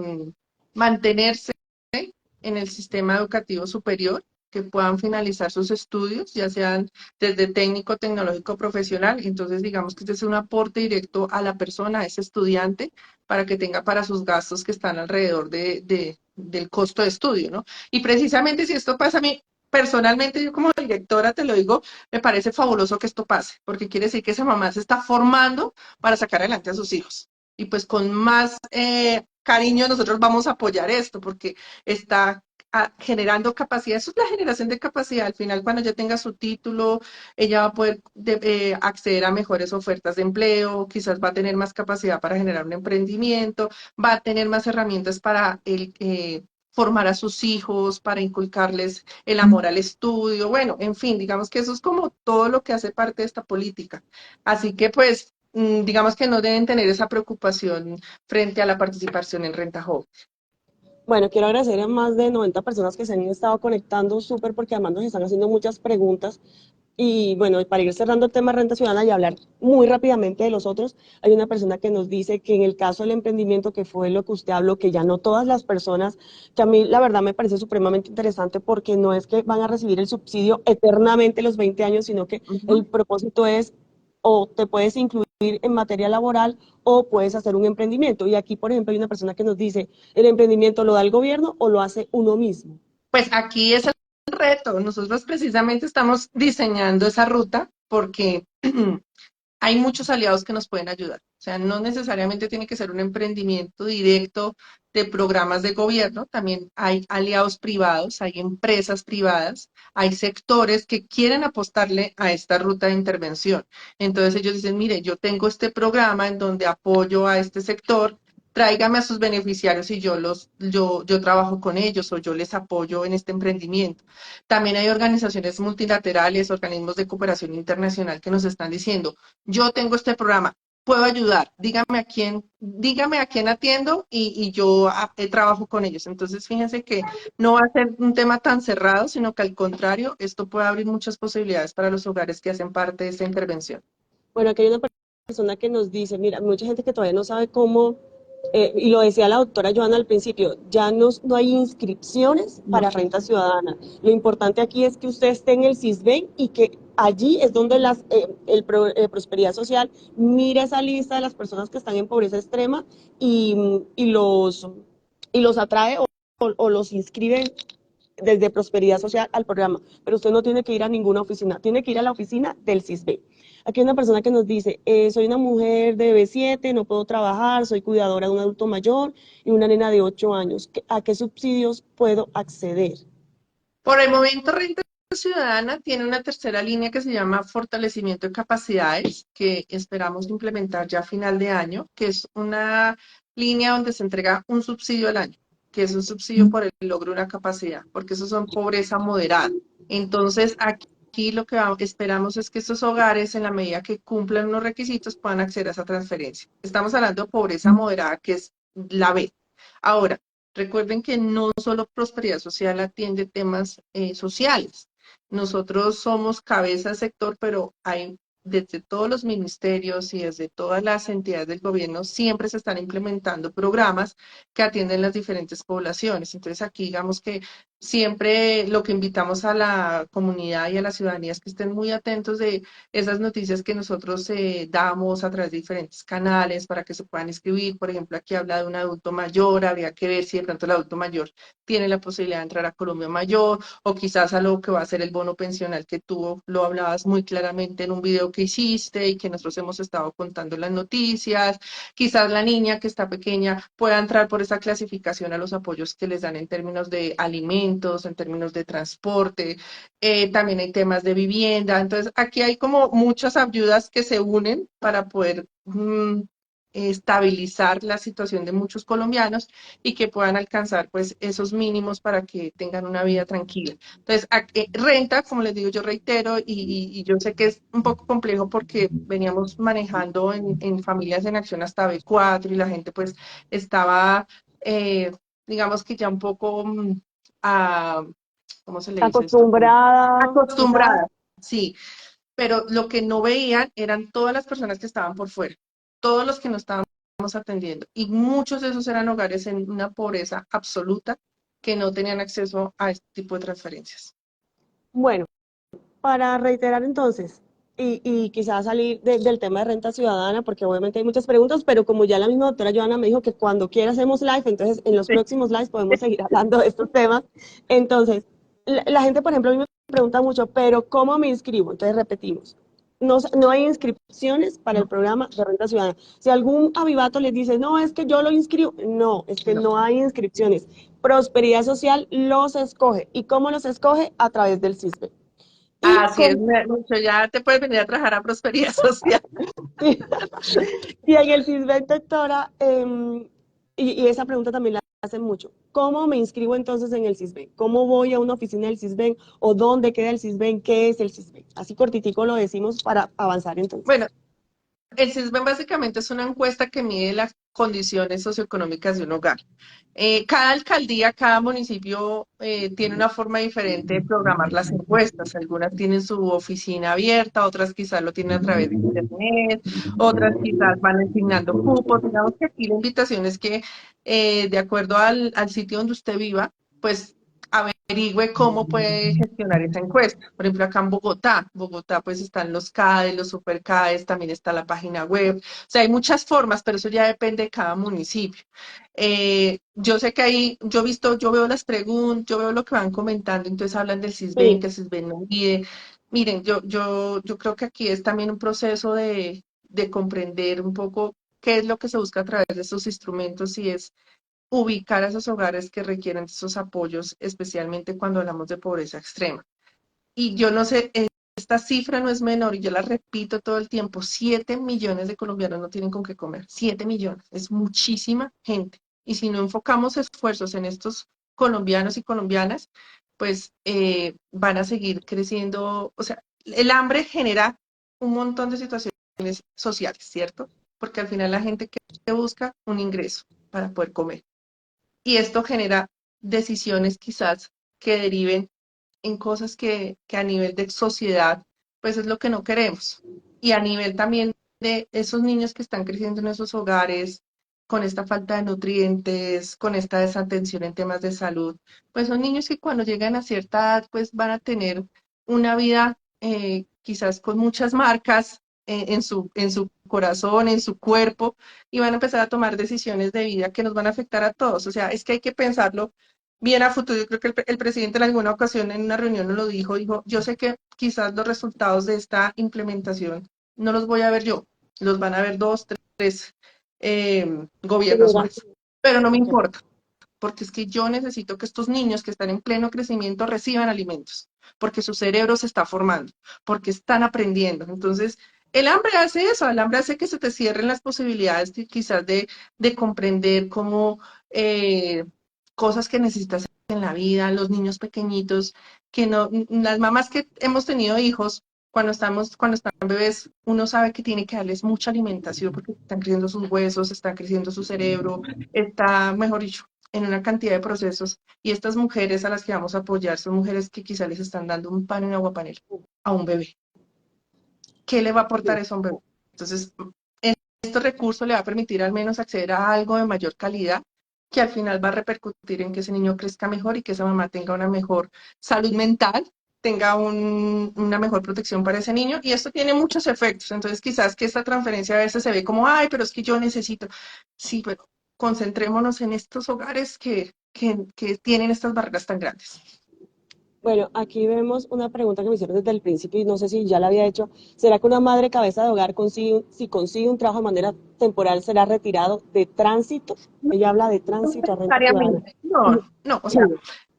mantenerse en el sistema educativo superior, que puedan finalizar sus estudios, ya sean desde técnico, tecnológico, profesional. Entonces, digamos que este es un aporte directo a la persona, a ese estudiante, para que tenga para sus gastos que están alrededor del costo de estudio, ¿no? Y precisamente si esto pasa a mí, personalmente, yo como directora te lo digo, me parece fabuloso que esto pase, porque quiere decir que esa mamá se está formando para sacar adelante a sus hijos. Y pues con más cariño nosotros vamos a apoyar esto, porque está generando capacidad. Eso es la generación de capacidad. Al final, cuando ya tenga su título, ella va a poder acceder a mejores ofertas de empleo, quizás va a tener más capacidad para generar un emprendimiento, va a tener más herramientas para formar a sus hijos, para inculcarles el amor al estudio. Bueno, en fin, digamos que eso es como todo lo que hace parte de esta política. Así que pues, digamos que no deben tener esa preocupación frente a la participación en renta joven. bueno, quiero agradecer a más de 90 personas que se han estado conectando súper porque además nos están haciendo muchas preguntas. Y bueno, para ir cerrando el tema renta ciudadana y hablar muy rápidamente de los otros, hay una persona que nos dice que en el caso del emprendimiento, que fue lo que usted habló, que ya no todas las personas, que a mí la verdad me parece supremamente interesante porque no es que van a recibir el subsidio eternamente los 20 años, sino que el Ujú. propósito es o te puedes incluir en materia laboral o puedes hacer un emprendimiento. Y aquí, por ejemplo, hay una persona que nos dice, ¿el emprendimiento lo da el gobierno o lo hace uno mismo? Pues aquí es el reto. Nosotros precisamente estamos diseñando esa ruta porque hay muchos aliados que nos pueden ayudar. O sea, no necesariamente tiene que ser un emprendimiento directo de programas de gobierno, también hay aliados privados, hay empresas privadas, hay sectores que quieren apostarle a esta ruta de intervención. Entonces ellos dicen, mire, yo tengo este programa en donde apoyo a este sector, tráigame a sus beneficiarios y yo trabajo con ellos o yo les apoyo en este emprendimiento. También hay organizaciones multilaterales, organismos de cooperación internacional que nos están diciendo, yo tengo este programa, puedo ayudar, dígame a quién atiendo y yo trabajo con ellos. Entonces, fíjense que no va a ser un tema tan cerrado, sino que al contrario, esto puede abrir muchas posibilidades para los hogares que hacen parte de esta intervención. Bueno, aquí hay una persona que nos dice, mira, mucha gente que todavía no sabe cómo, y lo decía la doctora Joana al principio, ya no hay inscripciones No. para renta ciudadana. Lo importante aquí es que usted esté en el CISBEN y que allí es donde Prosperidad Social mira esa lista de las personas que están en pobreza extrema y los atrae o los inscribe desde Prosperidad Social al programa, pero usted no tiene que ir a ninguna oficina, tiene que ir a la oficina del CISBEN. Aquí hay una persona que nos dice, soy una mujer de B7, no puedo trabajar, soy cuidadora de un adulto mayor y una nena de 8 años. ¿A qué subsidios puedo acceder? Por el momento, Renta Ciudadana tiene una tercera línea que se llama Fortalecimiento de Capacidades, que esperamos implementar ya a final de año, que es una línea donde se entrega un subsidio al año, que es un subsidio por el logro de una capacidad, porque esos son pobreza moderada. Entonces, aquí lo que esperamos es que estos hogares, en la medida que cumplan unos requisitos, puedan acceder a esa transferencia. Estamos hablando de pobreza moderada, que es la B. Ahora, recuerden que no solo Prosperidad Social atiende temas sociales. Nosotros somos cabeza de sector, pero hay desde todos los ministerios y desde todas las entidades del gobierno siempre se están implementando programas que atienden las diferentes poblaciones. Entonces aquí digamos que siempre lo que invitamos a la comunidad y a la ciudadanía es que estén muy atentos de esas noticias que nosotros damos a través de diferentes canales para que se puedan inscribir. Por ejemplo, aquí habla de un adulto mayor, habría que ver si de pronto el adulto mayor tiene la posibilidad de entrar a Colombia Mayor o quizás a lo que va a ser el bono pensional que tú lo hablabas muy claramente en un video que hiciste y que nosotros hemos estado contando en las noticias. Quizás la niña que está pequeña pueda entrar por esa clasificación a los apoyos que les dan en términos de alimentos, en términos de transporte, también hay temas de vivienda. Entonces, aquí hay como muchas ayudas que se unen para poder estabilizar la situación de muchos colombianos y que puedan alcanzar pues esos mínimos para que tengan una vida tranquila. Entonces, renta, como les digo, yo reitero, y yo sé que es un poco complejo porque veníamos manejando en familias en acción hasta B4 y la gente pues estaba, eh, digamos que ya un poco a ¿cómo se le dice esto? Como Acostumbrada, quizás. acostumbrada, sí, pero lo que no veían eran todas las personas que estaban por fuera, todos los que no estábamos atendiendo, y muchos de esos eran hogares en una pobreza absoluta que no tenían acceso a este tipo de transferencias. Bueno, para reiterar entonces, y quizás salir del tema de renta ciudadana, porque obviamente hay muchas preguntas, pero como ya la misma doctora Joana me dijo que cuando quiera hacemos live, entonces en los próximos lives podemos seguir hablando de estos temas. Entonces, la gente, por ejemplo, a mí me pregunta mucho, pero ¿cómo me inscribo? Entonces repetimos. No hay inscripciones para el No, programa de renta ciudadana. Si algún avivato les dice, no, es que yo lo inscribo, no, es que no. no hay inscripciones. Prosperidad Social los escoge. ¿Y cómo los escoge? A través del CISBE. Y Así es, con mucho, ya te puedes venir a trabajar a Prosperidad Social. y en el CISBEN, doctora, y esa pregunta también la hacen mucho. ¿Cómo me inscribo entonces en el CISBEN? ¿Cómo voy a una oficina del CISBEN? ¿O dónde queda el CISBEN? ¿Qué es el CISBEN? Así cortitico lo decimos para avanzar entonces. Bueno, el CISBEN básicamente es una encuesta que mide la condiciones socioeconómicas de un hogar. Cada alcaldía, cada municipio tiene una forma diferente de programar las encuestas. Algunas tienen su oficina abierta, otras quizás lo tienen a través de internet, otras quizás van asignando cupos. Digamos que aquí la invitación es que, de acuerdo al sitio donde usted viva, pues averigüe cómo puede gestionar esa encuesta. Por ejemplo, acá en Bogotá pues están los CADE, los super CADES, también está la página web. O sea, hay muchas formas, pero eso ya depende de cada municipio. Yo sé que ahí, yo veo las preguntas, yo veo lo que van comentando, entonces hablan del CISBEN, Sí, que el CISBEN no mide. Miren, yo creo que aquí es también un proceso de comprender un poco qué es lo que se busca a través de estos instrumentos y es ubicar a esos hogares que requieren esos apoyos, especialmente cuando hablamos de pobreza extrema. Y yo no sé, esta cifra no es menor y yo la repito todo el tiempo, 7 millones de colombianos no tienen con qué comer, 7 millones, es muchísima gente. Y si no enfocamos esfuerzos en estos colombianos y colombianas, pues van a seguir creciendo, o sea, el hambre genera un montón de situaciones sociales, ¿cierto? Porque al final la gente que busca un ingreso para poder comer. Y esto genera decisiones quizás que deriven en cosas que a nivel de sociedad, pues es lo que no queremos. Y a nivel también de esos niños que están creciendo en esos hogares, con esta falta de nutrientes, con esta desatención en temas de salud, pues son niños que cuando llegan a cierta edad, pues van a tener una vida quizás con muchas marcas en su corazón, en su cuerpo, y van a empezar a tomar decisiones de vida que nos van a afectar a todos. O sea, es que hay que pensarlo bien a futuro. Yo creo que el presidente en alguna ocasión en una reunión nos lo dijo, yo sé que quizás los resultados de esta implementación no los voy a ver yo, los van a ver dos, tres gobiernos señora. más, pero no me Ok. importa, porque es que yo necesito que estos niños que están en pleno crecimiento reciban alimentos, porque su cerebro se está formando, porque están aprendiendo. Entonces, el hambre hace eso, el hambre hace que se te cierren las posibilidades quizás de comprender cómo cosas que necesitas en la vida, los niños pequeñitos, que no, las mamás que hemos tenido hijos, cuando están bebés, uno sabe que tiene que darles mucha alimentación porque están creciendo sus huesos, están creciendo su cerebro, está, mejor dicho, en una cantidad de procesos. Y estas mujeres a las que vamos a apoyar son mujeres que quizá les están dando un pan en agua panela a un bebé. ¿Qué le va a aportar eso a un bebé? Entonces, este recurso le va a permitir al menos acceder a algo de mayor calidad que al final va a repercutir en que ese niño crezca mejor y que esa mamá tenga una mejor salud mental, tenga una mejor protección para ese niño. Y esto tiene muchos efectos. Entonces, quizás que esta transferencia a veces se ve como, ay, pero es que yo necesito. Sí, pero concentrémonos en estos hogares que tienen estas barreras tan grandes. Bueno, aquí vemos una pregunta que me hicieron desde el principio y no sé si ya la había hecho. ¿Será que una madre cabeza de hogar consigue, si consigue un trabajo de manera temporal, será retirado de tránsito? Ella habla de No tránsito a renta ciudadana. necesariamente, no, o sea,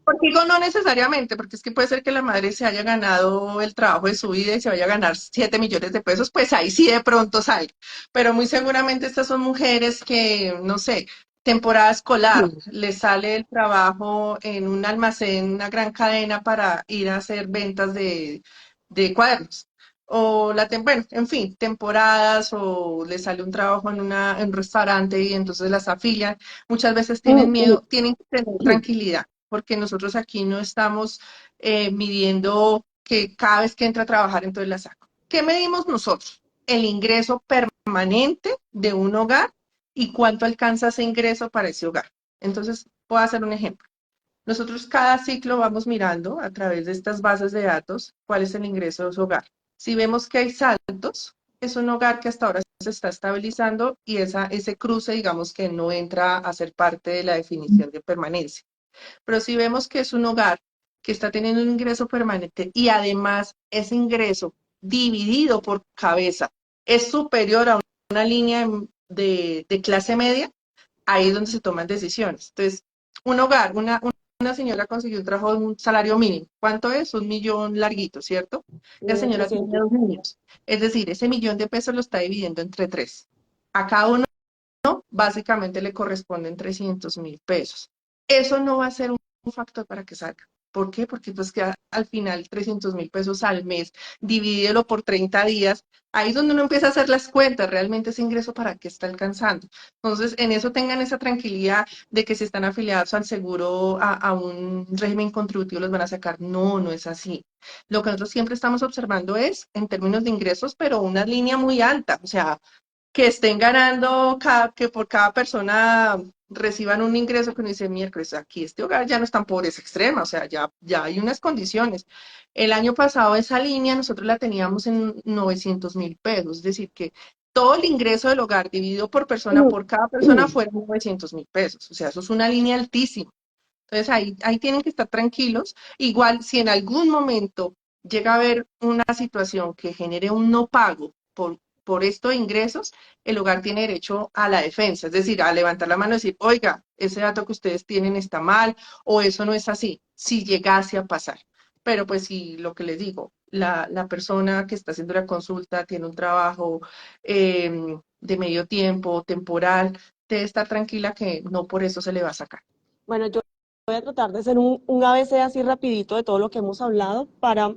contigo no necesariamente, porque es que puede ser que la madre se haya ganado el trabajo de su vida y se vaya a ganar 7 millones de pesos, pues ahí sí de pronto sale. Pero muy seguramente estas son mujeres que, no sé, temporada escolar, les sale el trabajo en un almacén, una gran cadena para ir a hacer ventas de cuadernos. O bueno, en fin, temporadas, o les sale un trabajo en un restaurante y entonces las afilian. Muchas veces tienen miedo, tienen que tener tranquilidad, porque nosotros aquí no estamos midiendo que cada vez que entra a trabajar, entonces la saco. ¿Qué medimos nosotros? El ingreso permanente de un hogar y cuánto alcanza ese ingreso para ese hogar. Entonces, puedo hacer un ejemplo. Nosotros cada ciclo vamos mirando a través de estas bases de datos cuál es el ingreso de su hogar. Si vemos que hay saltos, es un hogar que hasta ahora se está estabilizando y ese cruce, digamos que no entra a ser parte de la definición de permanencia. Pero si vemos que es un hogar que está teniendo un ingreso permanente y además ese ingreso dividido por cabeza es superior a una línea de clase media, ahí es donde se toman decisiones. Entonces, un hogar, una señora consiguió un trabajo de un salario mínimo. ¿Cuánto es? 1 millón larguito, ¿cierto? La señora tiene 2 niños. Es decir, ese millón de pesos lo está dividiendo entre tres. A cada uno básicamente le corresponden 300.000 pesos. Eso no va a ser un factor para que salga. ¿Por qué? Porque pues que al final 300.000 pesos al mes, divídelo por 30 días, ahí es donde uno empieza a hacer las cuentas, realmente ese ingreso para qué está alcanzando. Entonces, en eso tengan esa tranquilidad de que si están afiliados al seguro, a un régimen contributivo, los van a sacar. No, no es así. Lo que nosotros siempre estamos observando es, en términos de ingresos, pero una línea muy alta, o sea, que estén ganando, que por cada persona reciban un ingreso que uno dice, miércoles, aquí este hogar ya no es tan pobreza extrema, o sea, ya hay unas condiciones. El año pasado esa línea nosotros la teníamos en 900.000 pesos, es decir, que todo el ingreso del hogar dividido por persona, por cada persona, fueron 900.000 pesos, o sea, eso es una línea altísima. Entonces ahí tienen que estar tranquilos. Igual, si en algún momento llega a haber una situación que genere un no pago por estos ingresos, el hogar tiene derecho a la defensa, es decir, a levantar la mano y decir, oiga, ese dato que ustedes tienen está mal o eso no es así, si llegase a pasar. Pero pues si lo que les digo, la persona que está haciendo la consulta tiene un trabajo de medio tiempo, temporal, debe estar tranquila que no por eso se le va a sacar. Bueno, yo voy a tratar de hacer un ABC así rapidito de todo lo que hemos hablado para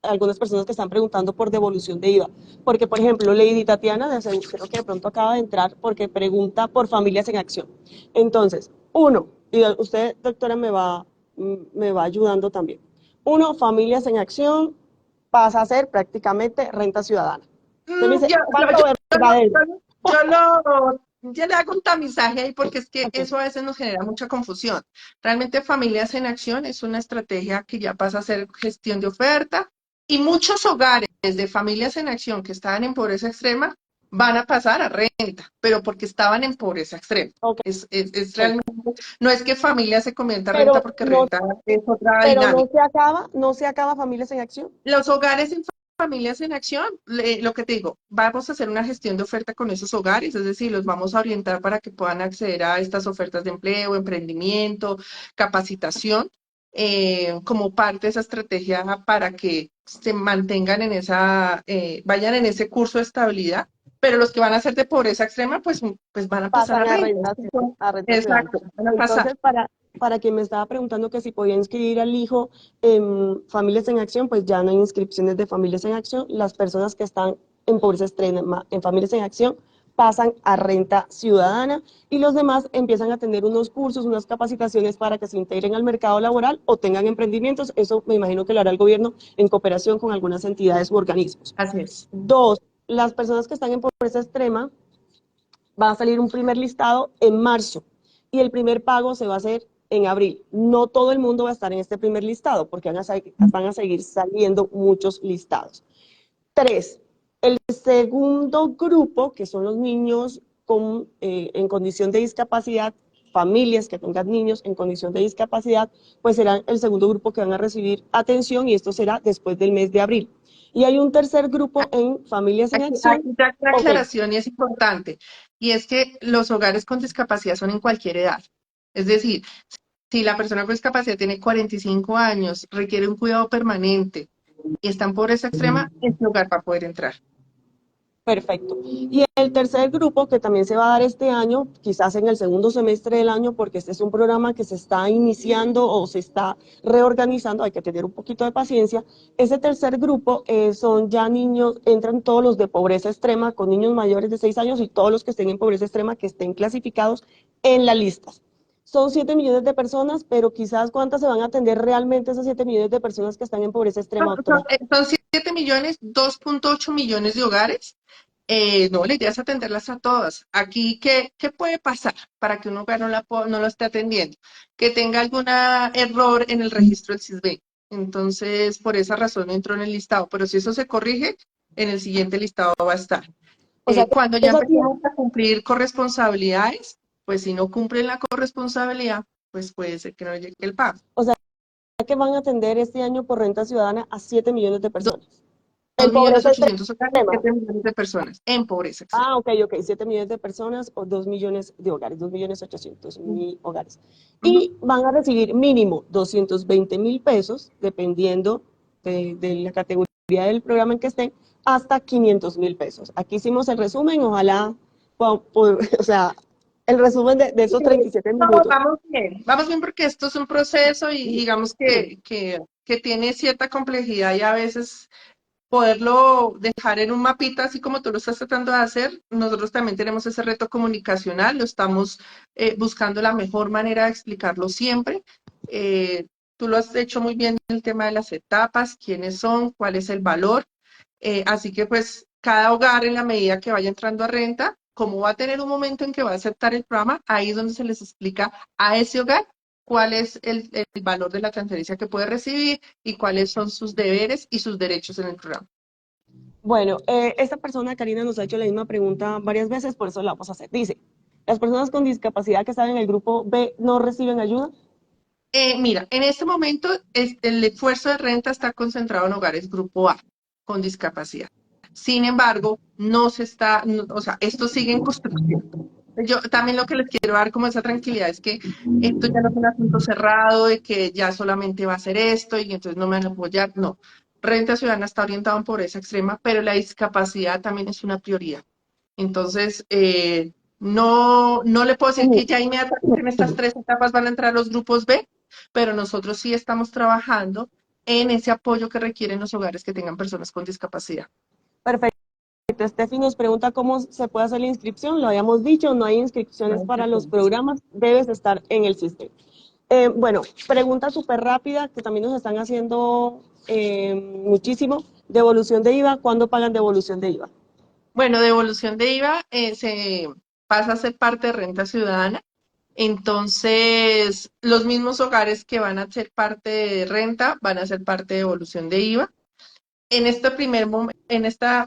algunas personas que están preguntando por devolución de IVA. Porque, por ejemplo, Lady Tatiana, creo que de pronto acaba de entrar porque pregunta por familias en acción. Entonces, uno, y usted, doctora, me va ayudando también. Uno, familias en acción pasa a ser prácticamente renta ciudadana. Usted me dice, ¿cuánto verdadero? Yo lo, yo le hago un tamizaje ahí porque es que Okay. eso a veces nos genera mucha confusión. Realmente Familias en Acción es una estrategia que ya pasa a ser gestión de oferta y muchos hogares de Familias en Acción que estaban en pobreza extrema van a pasar a renta, pero porque estaban en pobreza extrema. Okay. Es realmente, no es que familia se convierta a renta Pero porque renta es otra pero dinámica. no se acaba familias en acción. Los hogares en Familias en Acción, lo que te digo, vamos a hacer una gestión de oferta con esos hogares, es decir, los vamos a orientar para que puedan acceder a estas ofertas de empleo, emprendimiento, capacitación, como parte de esa estrategia para que se mantengan en vayan en ese curso de estabilidad, pero los que van a ser de pobreza extrema, pues van a pasar a Pasan renta. a renta ciudadana. Exacto, van a pasar. Entonces, para quien me estaba preguntando que si podía inscribir al hijo en Familias en Acción, pues ya no hay inscripciones de Familias en Acción. Las personas que están en pobreza extrema en Familias en Acción pasan a renta ciudadana y los demás empiezan a tener unos cursos, unas capacitaciones para que se integren al mercado laboral o tengan emprendimientos. Eso me imagino que lo hará el gobierno en cooperación con algunas entidades u organismos. Así es. Dos, las personas que están en pobreza extrema va a salir un primer listado en marzo y el primer pago se va a hacer en abril. No todo el mundo va a estar en este primer listado porque van a seguir saliendo muchos listados. Tres, el segundo grupo, que son los niños en condición de discapacidad, familias que tengan niños en condición de discapacidad, pues serán el segundo grupo que van a recibir atención y esto será después del mes de abril. Y hay un tercer grupo en familias en acción. Aquí ya la Ok, aclaración y es importante, y es que los hogares con discapacidad son en cualquier edad. Es decir, si la persona con discapacidad tiene 45 años, requiere un cuidado permanente y está en pobreza extrema, este hogar va a poder entrar. perfecto. Y el tercer grupo que también se va a dar este año, quizás en el segundo semestre del año, porque este es un programa que se está iniciando o se está reorganizando, hay que tener un poquito de paciencia. Ese tercer grupo son ya niños, entran todos los de pobreza extrema, con niños mayores de 6 años y todos los que estén en pobreza extrema que estén clasificados en las listas. Son 7 millones de personas, pero quizás cuántas se van a atender realmente esas 7 millones de personas que están en pobreza extrema, doctora. Son 7 millones, 2.8 millones de hogares. No, la idea es atenderlas a todas. Aquí, ¿qué puede pasar para que un hogar no lo esté atendiendo? Que tenga algún error en el registro del CISBEN. Entonces, por esa razón no entró en el listado. Pero si eso se corrige, en el siguiente listado va a estar. O sea, Cuando ya esa, empecemos a cumplir corresponsabilidades, pues si no cumplen la corresponsabilidad, pues puede ser que no llegue el pago. o sea, que van a atender este año por renta ciudadana a 7 millones de personas. En Dos millones pobreza ochocientos hogares, extrema. 7 millones de personas en pobreza extrema. Ah, ok, 7 millones de personas o 2 millones de hogares, 2 millones 800 mil hogares. Ujú. Y van a recibir mínimo 220.000 pesos, dependiendo de la categoría del programa en que estén, hasta 500.000 pesos. Aquí hicimos el resumen, ojalá, o sea, el resumen de esos 37 No, minutos. vamos bien porque esto es un proceso y digamos que tiene cierta complejidad y a veces poderlo dejar en un mapita, así como tú lo estás tratando de hacer, nosotros también tenemos ese reto comunicacional, lo estamos buscando la mejor manera de explicarlo siempre. Tú lo has hecho muy bien en el tema de las etapas, quiénes son, cuál es el valor. Así que pues cada hogar en la medida que vaya entrando a renta, como va a tener un momento en que va a aceptar el programa, ahí es donde se les explica a ese hogar cuál es el valor de la transferencia que puede recibir y cuáles son sus deberes y sus derechos en el programa. Bueno, esta persona, Karina, nos ha hecho la misma pregunta varias veces, por eso la vamos a hacer. Dice, ¿las personas con discapacidad que están en el grupo B no reciben ayuda? Mira, en este momento el esfuerzo de renta está concentrado en hogares grupo A con discapacidad. Sin embargo, no se está, o sea, esto sigue en construcción. Yo también lo que les quiero dar como esa tranquilidad es que esto ya no es un asunto cerrado de que ya solamente va a ser esto y entonces no me van a apoyar. No, Renta Ciudadana está orientado en pobreza extrema, pero la discapacidad también es una prioridad. Entonces, no le puedo decir que ya inmediatamente en estas tres etapas van a entrar los grupos B, pero nosotros sí estamos trabajando en ese apoyo que requieren los hogares que tengan personas con discapacidad. Perfecto. Steffi nos pregunta cómo se puede hacer la inscripción. Lo habíamos dicho, no hay inscripciones para los programas, debes estar en el sistema. Bueno, pregunta súper rápida que también nos están haciendo muchísimo. Devolución de IVA, ¿cuándo pagan devolución de IVA? Bueno, devolución de IVA se pasa a ser parte de Renta Ciudadana. Entonces, los mismos hogares que van a ser parte de renta van a ser parte de devolución de IVA. En este primer momento,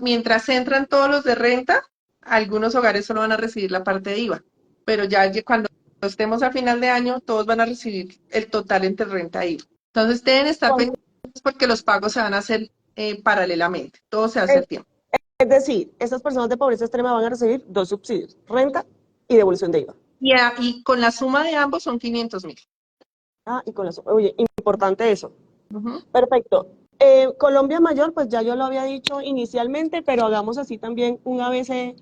mientras entran todos los de renta, algunos hogares solo van a recibir la parte de IVA, pero ya cuando estemos a final de año, todos van a recibir el total entre renta e IVA. Entonces, deben estar pendientes porque los pagos se van a hacer paralelamente, todo se hace Es, al tiempo. es decir, estas personas de pobreza extrema van a recibir dos subsidios, renta y devolución de IVA. Y con la suma de ambos son 500.000. Ah, y con eso, oye, importante eso. Ujú. Perfecto. Colombia Mayor, pues ya yo lo había dicho inicialmente, pero hagamos así también un ABC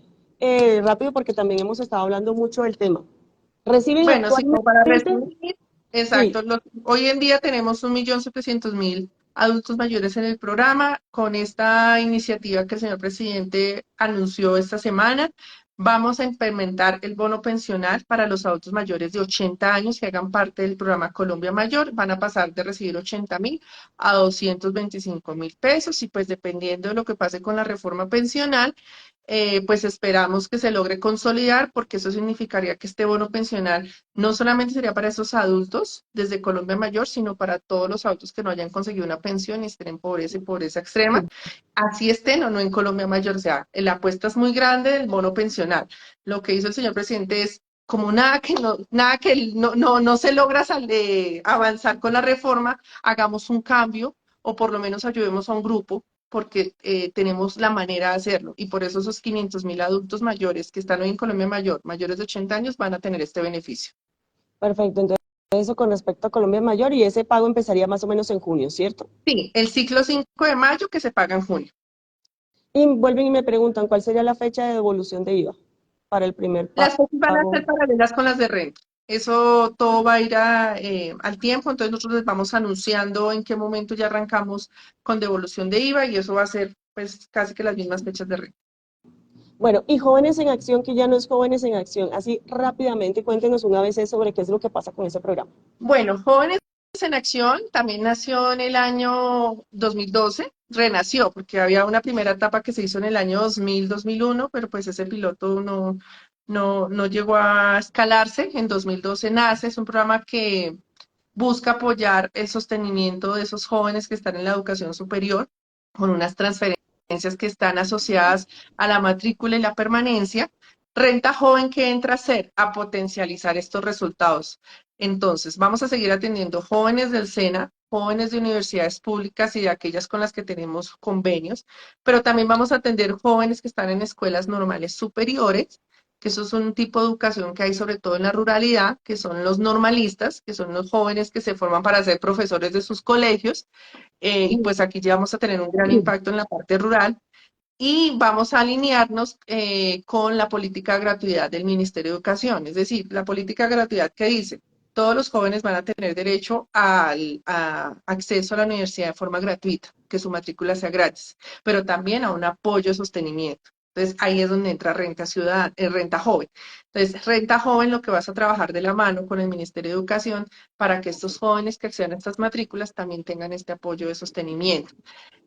rápido porque también hemos estado hablando mucho del tema. ¿Reciben Bueno, sí, como para actualmente? resumir, Sí. exacto. Hoy en día tenemos 1.700.000 adultos mayores en el programa. Con esta iniciativa que el señor presidente anunció esta semana, vamos a implementar el bono pensional para los adultos mayores de 80 años que hagan parte del programa Colombia Mayor. Van a pasar de recibir 80.000 a 225.000 pesos y pues dependiendo de lo que pase con la reforma pensional, pues esperamos que se logre consolidar porque eso significaría que este bono pensional no solamente sería para esos adultos desde Colombia Mayor, sino para todos los adultos que no hayan conseguido una pensión y estén en pobreza y pobreza extrema, así estén o no en Colombia Mayor. O sea, la apuesta es muy grande del bono pensional. Lo que hizo el señor presidente es como nada que no se logra avanzar con la reforma, hagamos un cambio o por lo menos ayudemos a un grupo porque tenemos la manera de hacerlo. Y por eso esos 500.000 adultos mayores que están hoy en Colombia Mayor, mayores de 80 años, van a tener este beneficio. Perfecto. Entonces, eso con respecto a Colombia Mayor y ese pago empezaría más o menos en junio, ¿cierto? Sí, el ciclo 5 de mayo que se paga en junio. Y vuelven y me preguntan cuál sería la fecha de devolución de IVA para el primer Las cosas van a pago. ser paralelas con las de renta. Eso todo va a ir al tiempo, entonces nosotros les vamos anunciando en qué momento ya arrancamos con devolución de IVA y eso va a ser pues casi que las mismas fechas de renta. Bueno, y Jóvenes en Acción, que ya no es Jóvenes en Acción. Así rápidamente cuéntenos un ABC sobre qué es lo que pasa con ese programa. Bueno, Jóvenes en Acción también nació en el año 2012, renació porque había una primera etapa que se hizo en el año 2000-2001, pero pues ese piloto no llegó a escalarse. En 2012 nace, es un programa que busca apoyar el sostenimiento de esos jóvenes que están en la educación superior con unas transferencias que están asociadas a la matrícula y la permanencia. Renta Joven, ¿qué entra a hacer? A potencializar estos resultados. Entonces, vamos a seguir atendiendo jóvenes del SENA, jóvenes de universidades públicas y de aquellas con las que tenemos convenios, pero también vamos a atender jóvenes que están en escuelas normales superiores, que eso es un tipo de educación que hay sobre todo en la ruralidad, que son los normalistas, que son los jóvenes que se forman para ser profesores de sus colegios, y pues aquí ya vamos a tener un gran impacto en la parte rural. y vamos a alinearnos con la política de gratuidad del Ministerio de Educación. Es decir, la política de gratuidad que dice, todos los jóvenes van a tener derecho a acceso a la universidad de forma gratuita, que su matrícula sea gratis, pero también a un apoyo de sostenimiento. Entonces, ahí es donde entra renta ciudadana, renta joven. Entonces, renta joven, lo que vas a trabajar de la mano con el Ministerio de Educación para que estos jóvenes que accedan a estas matrículas también tengan este apoyo de sostenimiento.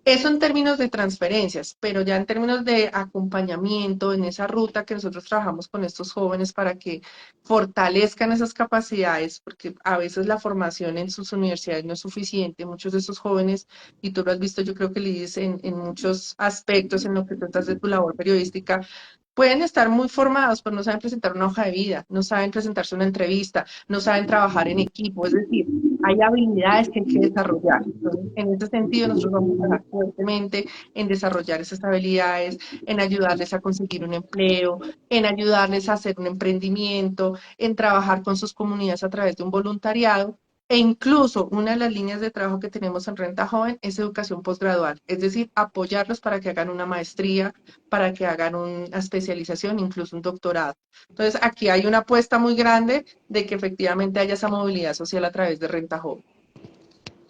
Eso en términos de transferencias, pero ya en términos de acompañamiento en esa ruta que nosotros trabajamos con estos jóvenes para que fortalezcan esas capacidades, porque a veces la formación en sus universidades no es suficiente. Muchos de esos jóvenes, y tú lo has visto, yo creo que Liz, en muchos aspectos en lo que tú estás de tu labor periodística, pueden estar muy formados, pero no saben presentar una hoja de vida, no saben presentarse una entrevista, no saben trabajar en equipo, es decir, hay habilidades que hay que desarrollar. Entonces, en ese sentido, nosotros vamos a trabajar fuertemente en desarrollar esas habilidades, en ayudarles a conseguir un empleo, en ayudarles a hacer un emprendimiento, en trabajar con sus comunidades a través de un voluntariado. E incluso una de las líneas de trabajo que tenemos en Renta Joven es educación posgradual, es decir, apoyarlos para que hagan una maestría, para que hagan una especialización, incluso un doctorado. Entonces, aquí hay una apuesta muy grande de que efectivamente haya esa movilidad social a través de Renta Joven.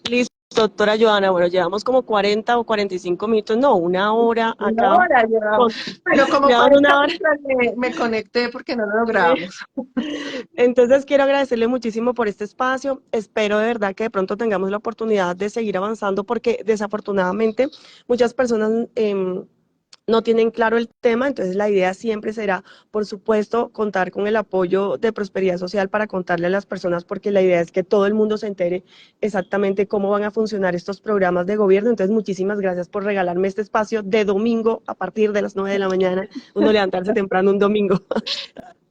Listo, doctora Joana. Bueno, llevamos como 40 o 45 minutos, no, una hora Una acá. hora llevamos, pero como Llevamos 40 una hora. minutos me conecté porque no lo Sí. logramos. Entonces quiero agradecerle muchísimo por este espacio. Espero de verdad que de pronto tengamos la oportunidad de seguir avanzando porque desafortunadamente muchas personas no tienen claro el tema, entonces la idea siempre será, por supuesto, contar con el apoyo de Prosperidad Social para contarle a las personas, porque la idea es que todo el mundo se entere exactamente cómo van a funcionar estos programas de gobierno. Entonces, muchísimas gracias por regalarme este espacio de domingo a partir de las 9 de la mañana, uno levantarse temprano un domingo.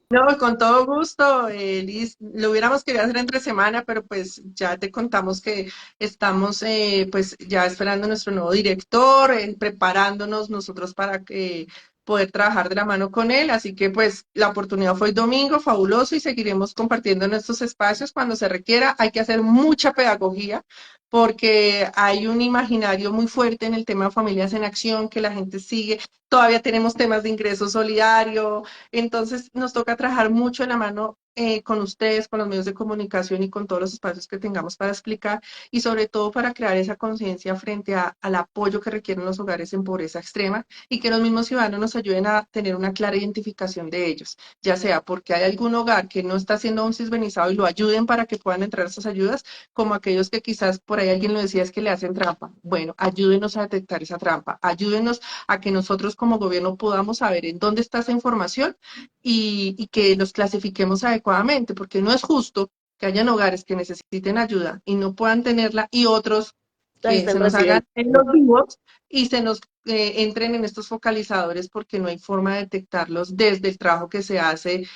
No, con todo gusto, Liz. Lo hubiéramos querido hacer entre semana, pero pues ya te contamos que estamos pues ya esperando nuestro nuevo director, preparándonos nosotros para que poder trabajar de la mano con él. Así que pues la oportunidad fue el domingo, fabuloso, y seguiremos compartiendo en estos espacios cuando se requiera. Hay que hacer mucha pedagogía porque hay un imaginario muy fuerte en el tema de familias en acción que la gente sigue. Todavía tenemos temas de ingreso solidario, entonces nos toca trabajar mucho en la mano con ustedes, con los medios de comunicación y con todos los espacios que tengamos para explicar y sobre todo para crear esa conciencia frente al apoyo que requieren los hogares en pobreza extrema y que los mismos ciudadanos nos ayuden a tener una clara identificación de ellos, ya sea porque hay algún hogar que no está siendo aún cisbenizado y lo ayuden para que puedan entrar esas ayudas, como aquellos que quizás por ahí alguien lo decía es que le hacen trampa. Bueno, ayúdenos a detectar esa trampa, ayúdenos a que nosotros como gobierno podamos saber en dónde está esa información y que los clasifiquemos adecuadamente, porque no es justo que hayan hogares que necesiten ayuda y no puedan tenerla y otros Las que están se nos hagan recibiendo. en los vivos y se nos entren en estos focalizadores porque no hay forma de detectarlos desde el trabajo que se hace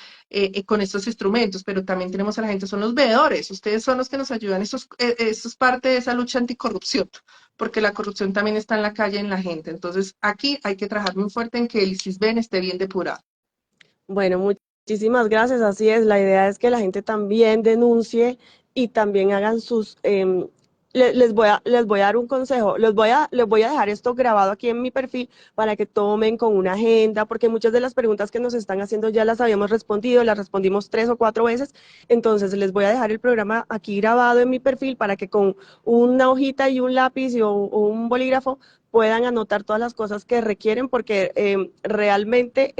con estos instrumentos, pero también tenemos a la gente, son los veedores, ustedes son los que nos ayudan, eso es parte de esa lucha anticorrupción, porque la corrupción también está en la calle, en la gente, entonces aquí hay que trabajar muy fuerte en que el CISBEN esté bien depurado. Bueno, muchísimas gracias. Así es, la idea es que la gente también denuncie y también hagan sus... les voy a dar un consejo. Les voy a dejar esto grabado aquí en mi perfil para que tomen con una agenda, porque muchas de las preguntas que nos están haciendo ya las habíamos respondido, las respondimos 3 o 4 veces. Entonces, les voy a dejar el programa aquí grabado en mi perfil para que con una hojita y un lápiz o un bolígrafo puedan anotar todas las cosas que requieren, porque realmente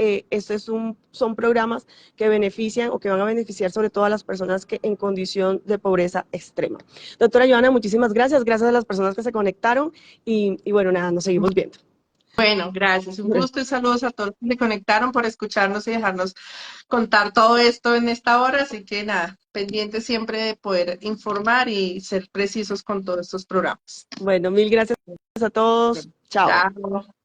son programas que benefician o que van a beneficiar sobre todo a las personas que en condición de pobreza extrema. Doctora Joana, muchísimas gracias, gracias a las personas que se conectaron y bueno, nada, nos seguimos viendo. Bueno, gracias. Un gusto y saludos a todos que se conectaron por escucharnos y dejarnos contar todo esto en esta hora. Así que nada, pendiente siempre de poder informar y ser precisos con todos estos programas. Bueno, mil gracias a todos. Chao. Chao.